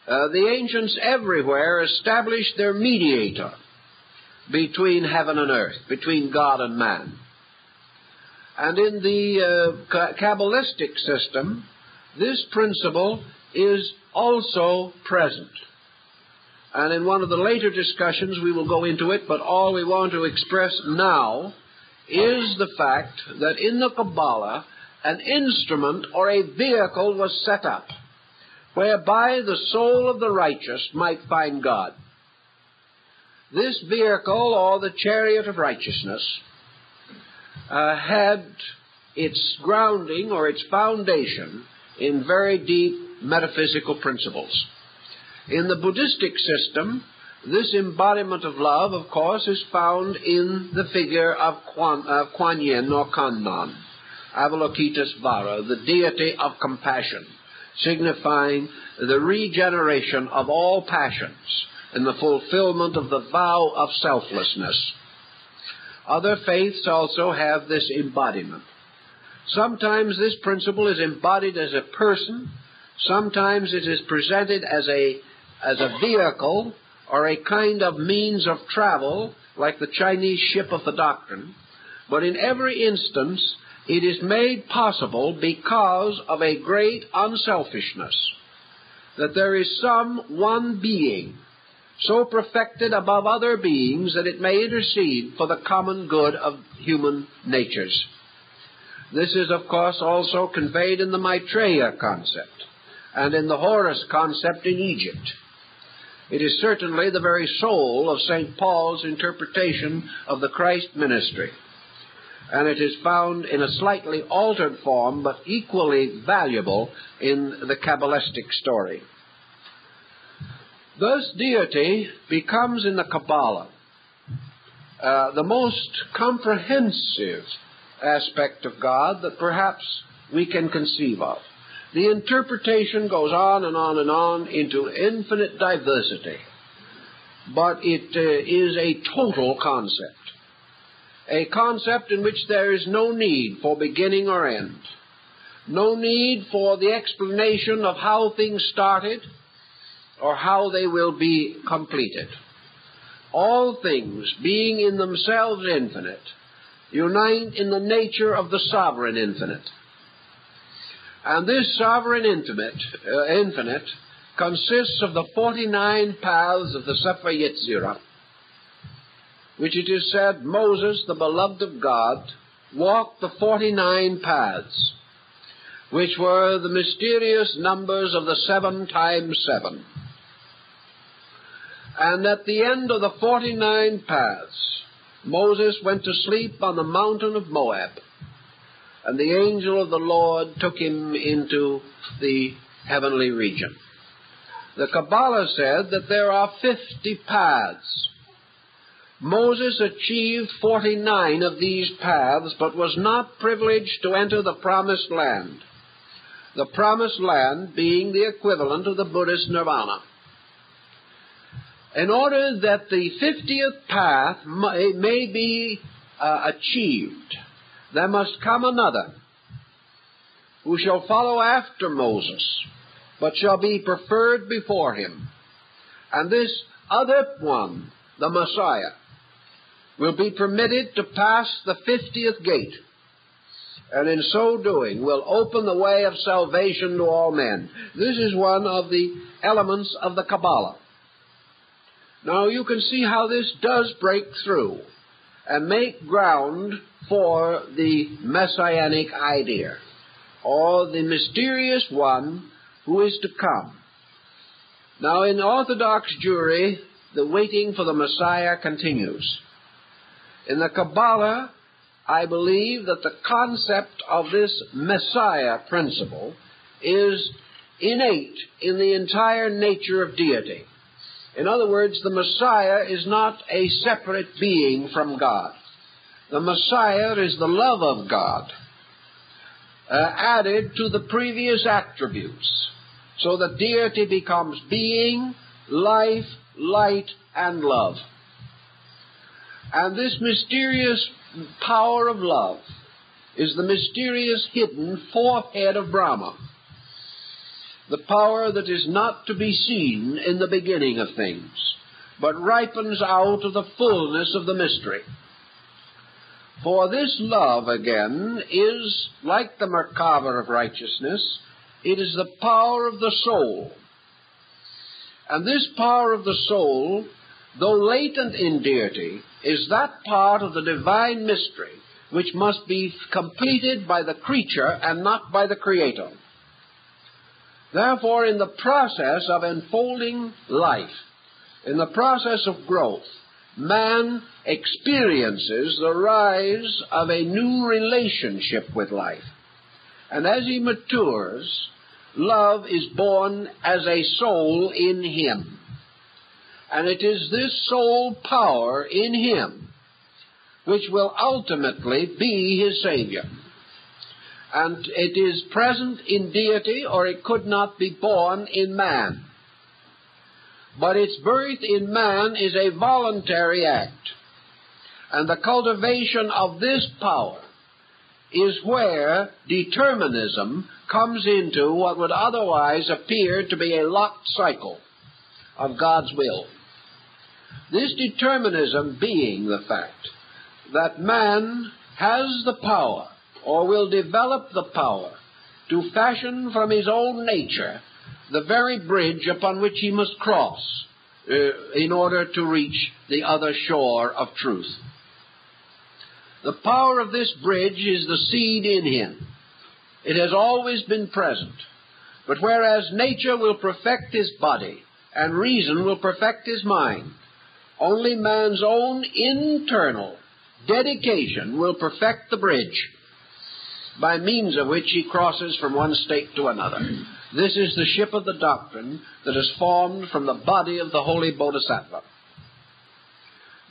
the ancients everywhere established their mediator between heaven and earth, between God and man. And in the Kabbalistic system, this principle is also present. And in one of the later discussions we will go into it, but all we want to express now is the fact that in the Cabala, an instrument or a vehicle was set up whereby the soul of the righteous might find God. This vehicle, or the chariot of righteousness, had its grounding or its foundation in very deep metaphysical principles. In the Buddhistic system, this embodiment of love, of course, is found in the figure of Kuan Yin or Kannon, Avalokitesvara, the deity of compassion, signifying the regeneration of all passions and the fulfillment of the vow of selflessness. Other faiths also have this embodiment. Sometimes this principle is embodied as a person, sometimes it is presented as a vehicle or a kind of means of travel, like the Chinese ship of the doctrine, but in every instance it is made possible because of a great unselfishness, that there is some one being so perfected above other beings that it may intercede for the common good of human natures. This is, of course, also conveyed in the Maitreya concept and in the Horus concept in Egypt. It is certainly the very soul of St. Paul's interpretation of the Christ ministry. and it is found in a slightly altered form, but equally valuable in the Kabbalistic story. Thus, deity becomes in the Cabala the most comprehensive aspect of God that perhaps we can conceive of. The interpretation goes on and on and on into infinite diversity, but it is a total concept. A concept in which there is no need for beginning or end, no need for the explanation of how things started or how they will be completed. All things, being in themselves infinite, unite in the nature of the sovereign infinite. And this sovereign infinite consists of the 49 paths of the Sefer Yetzirah, which it is said Moses, the beloved of God, walked the 49 paths, which were the mysterious numbers of the 7 times 7. And at the end of the 49 paths, Moses went to sleep on the mountain of Moab, and the angel of the Lord took him into the heavenly region. The Cabala said that there are 50 paths. Moses achieved 49 of these paths, but was not privileged to enter the Promised Land, the Promised Land being the equivalent of the Buddhist nirvana. In order that the 50th path may be achieved, there must come another who shall follow after Moses, but shall be preferred before him. And this other one, the Messiah, will be permitted to pass the 50th gate, and in so doing will open the way of salvation to all men. This is one of the elements of the Cabala. Now you can see how this does break through and make ground for the messianic idea, or the mysterious one who is to come. Now in Orthodox Jewry, the waiting for the Messiah continues. In the Cabala, I believe that the concept of this Messiah principle is innate in the entire nature of deity. In other words, the Messiah is not a separate being from God. The Messiah is the love of God added to the previous attributes, so that deity becomes being, life, light, and love. And this mysterious power of love is the mysterious hidden fourth head of Brahma, the power that is not to be seen in the beginning of things, but ripens out of the fullness of the mystery. For this love, again, is like the Merkava of righteousness. It is the power of the soul. And this power of the soul, though latent in deity, is that part of the divine mystery which must be completed by the creature and not by the Creator. Therefore, in the process of enfolding life, in the process of growth, man experiences the rise of a new relationship with life. And as he matures, love is born as a soul in him. And it is this soul power in him which will ultimately be his Savior. And it is present in deity, or it could not be born in man. But its birth in man is a voluntary act. And the cultivation of this power is where determinism comes into what would otherwise appear to be a locked cycle of God's will. This determinism being the fact that man has the power, or will develop the power, to fashion from his own nature the very bridge upon which he must cross in order to reach the other shore of truth. The power of this bridge is the seed in him. It has always been present. But whereas nature will perfect his body and reason will perfect his mind, only man's own internal dedication will perfect the bridge by means of which he crosses from one state to another. This is the ship of the doctrine that is formed from the body of the holy Bodhisattva.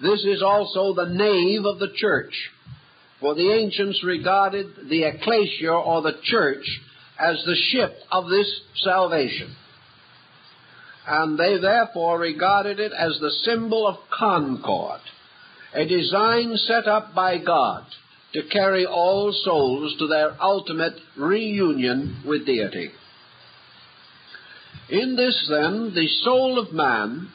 This is also the nave of the church, for the ancients regarded the ecclesia, or the church, as the ship of this salvation. And they therefore regarded it as the symbol of concord, a design set up by God to carry all souls to their ultimate reunion with deity. In this, then, the soul of man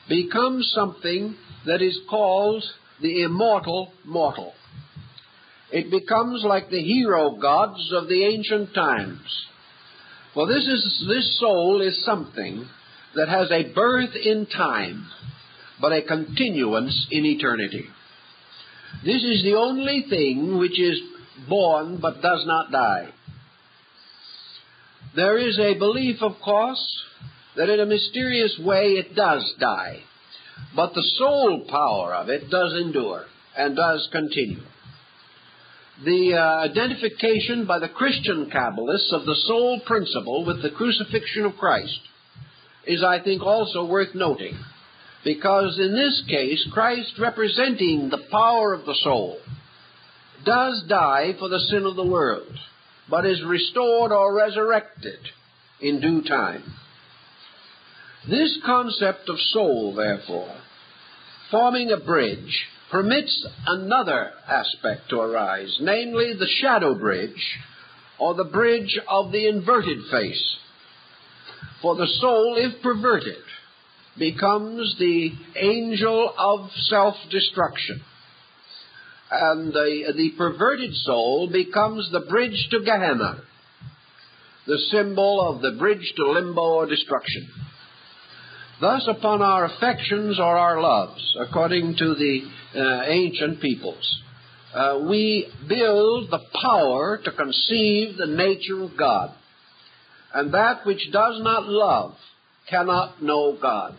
becomes something that is called the Immortal Mortal. It becomes like the hero gods of the ancient times. For this soul is something that has a birth in time, but a continuance in eternity. This is the only thing which is born but does not die. There is a belief, of course, that in a mysterious way it does die, but the soul power of it does endure and does continue. The identification by the Christian Kabbalists of the soul principle with the crucifixion of Christ is, I think, also worth noting, because in this case, Christ, representing the power of the soul, does die for the sin of the world, but is restored or resurrected in due time. This concept of soul, therefore, forming a bridge, permits another aspect to arise, namely the shadow bridge, or the bridge of the inverted face. For the soul, if perverted, becomes the angel of self-destruction. And the perverted soul becomes the bridge to Gehenna, the symbol of the bridge to limbo or destruction. Thus, upon our affections or our loves, according to the ancient peoples, we build the power to conceive the nature of God. And that which does not love cannot know God.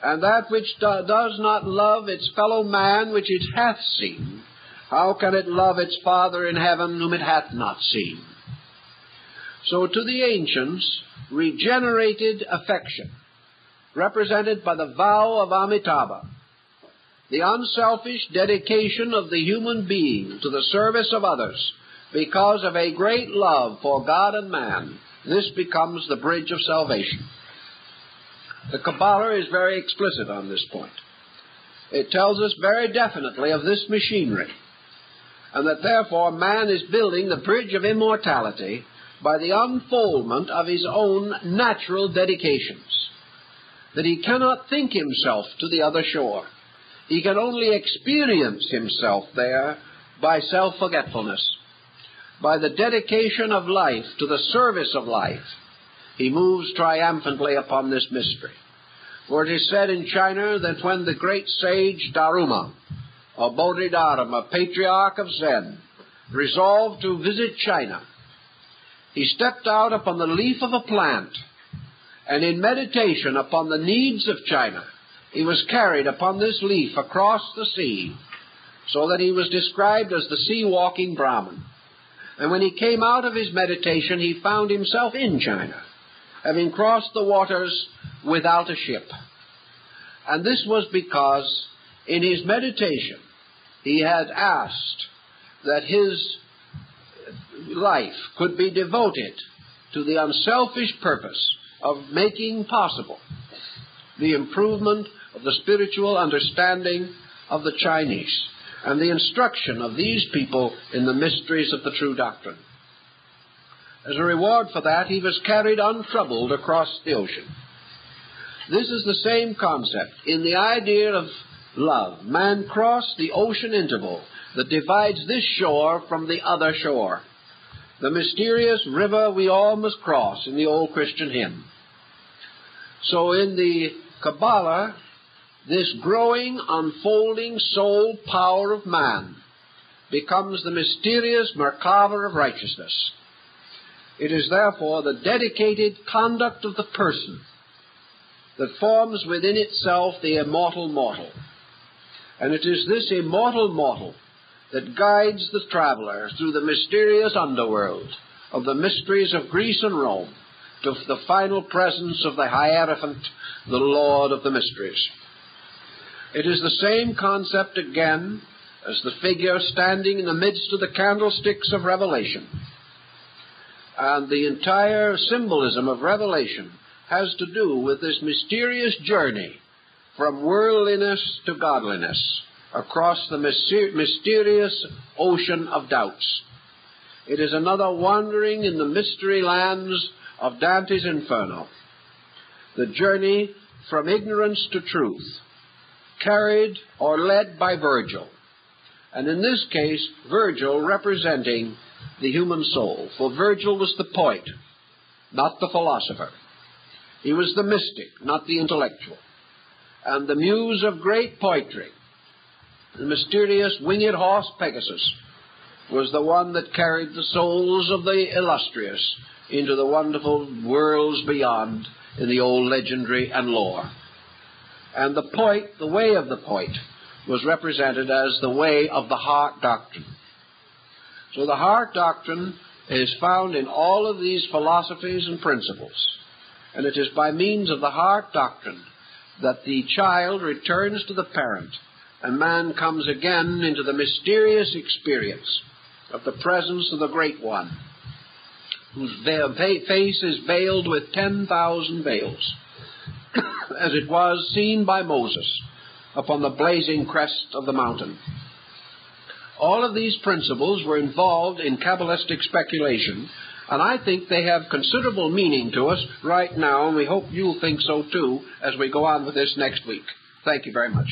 And that which does not love its fellow man which it hath seen, how can it love its Father in heaven whom it hath not seen? So to the ancients, regenerated affection, represented by the vow of Amitabha, the unselfish dedication of the human being to the service of others because of a great love for God and man, this becomes the bridge of salvation. The Cabala is very explicit on this point. It tells us very definitely of this machinery, and that therefore man is building the bridge of immortality by the unfoldment of his own natural dedications, that he cannot think himself to the other shore. He can only experience himself there by self-forgetfulness. By the dedication of life to the service of life, he moves triumphantly upon this mystery. For it is said in China that when the great sage Daruma, or Bodhidharma, patriarch of Zen, resolved to visit China, he stepped out upon the leaf of a plant, and in meditation upon the needs of China, he was carried upon this leaf across the sea, so that he was described as the sea-walking Brahmin. And when he came out of his meditation, he found himself in China, having crossed the waters without a ship. And this was because in his meditation he had asked that his life could be devoted to the unselfish purpose of making possible the improvement of the spiritual understanding of the Chinese and the instruction of these people in the mysteries of the true doctrine. As a reward for that, he was carried untroubled across the ocean. This is the same concept. In the idea of love, man crossed the ocean interval that divides this shore from the other shore, the mysterious river we all must cross in the old Christian hymn. So in the Cabala, this growing, unfolding soul power of man becomes the mysterious Merkava of righteousness. It is therefore the dedicated conduct of the person that forms within itself the immortal mortal. And it is this immortal mortal that guides the traveler through the mysterious underworld of the mysteries of Greece and Rome to the final presence of the Hierophant, the Lord of the mysteries. It is the same concept again as the figure standing in the midst of the candlesticks of Revelation. And the entire symbolism of Revelation has to do with this mysterious journey from worldliness to godliness across the mysterious ocean of doubts. It is another wandering in the mystery lands of Dante's Inferno, the journey from ignorance to truth, carried or led by Virgil, and in this case, Virgil representing the human soul, for Virgil was the poet, not the philosopher. He was the mystic, not the intellectual. And the muse of great poetry, the mysterious winged horse Pegasus, was the one that carried the souls of the illustrious into the wonderful worlds beyond in the old legendary and lore. And the poet, the way of the poet, was represented as the way of the Heart Doctrine. So the Heart Doctrine is found in all of these philosophies and principles. And it is by means of the Heart Doctrine that the child returns to the parent, and man comes again into the mysterious experience of the presence of the Great One, whose face is veiled with 10,000 veils, as it was seen by Moses upon the blazing crest of the mountain. All of these principles were involved in Kabbalistic speculation, and I think they have considerable meaning to us right now, and we hope you'll think so too as we go on with this next week. Thank you very much.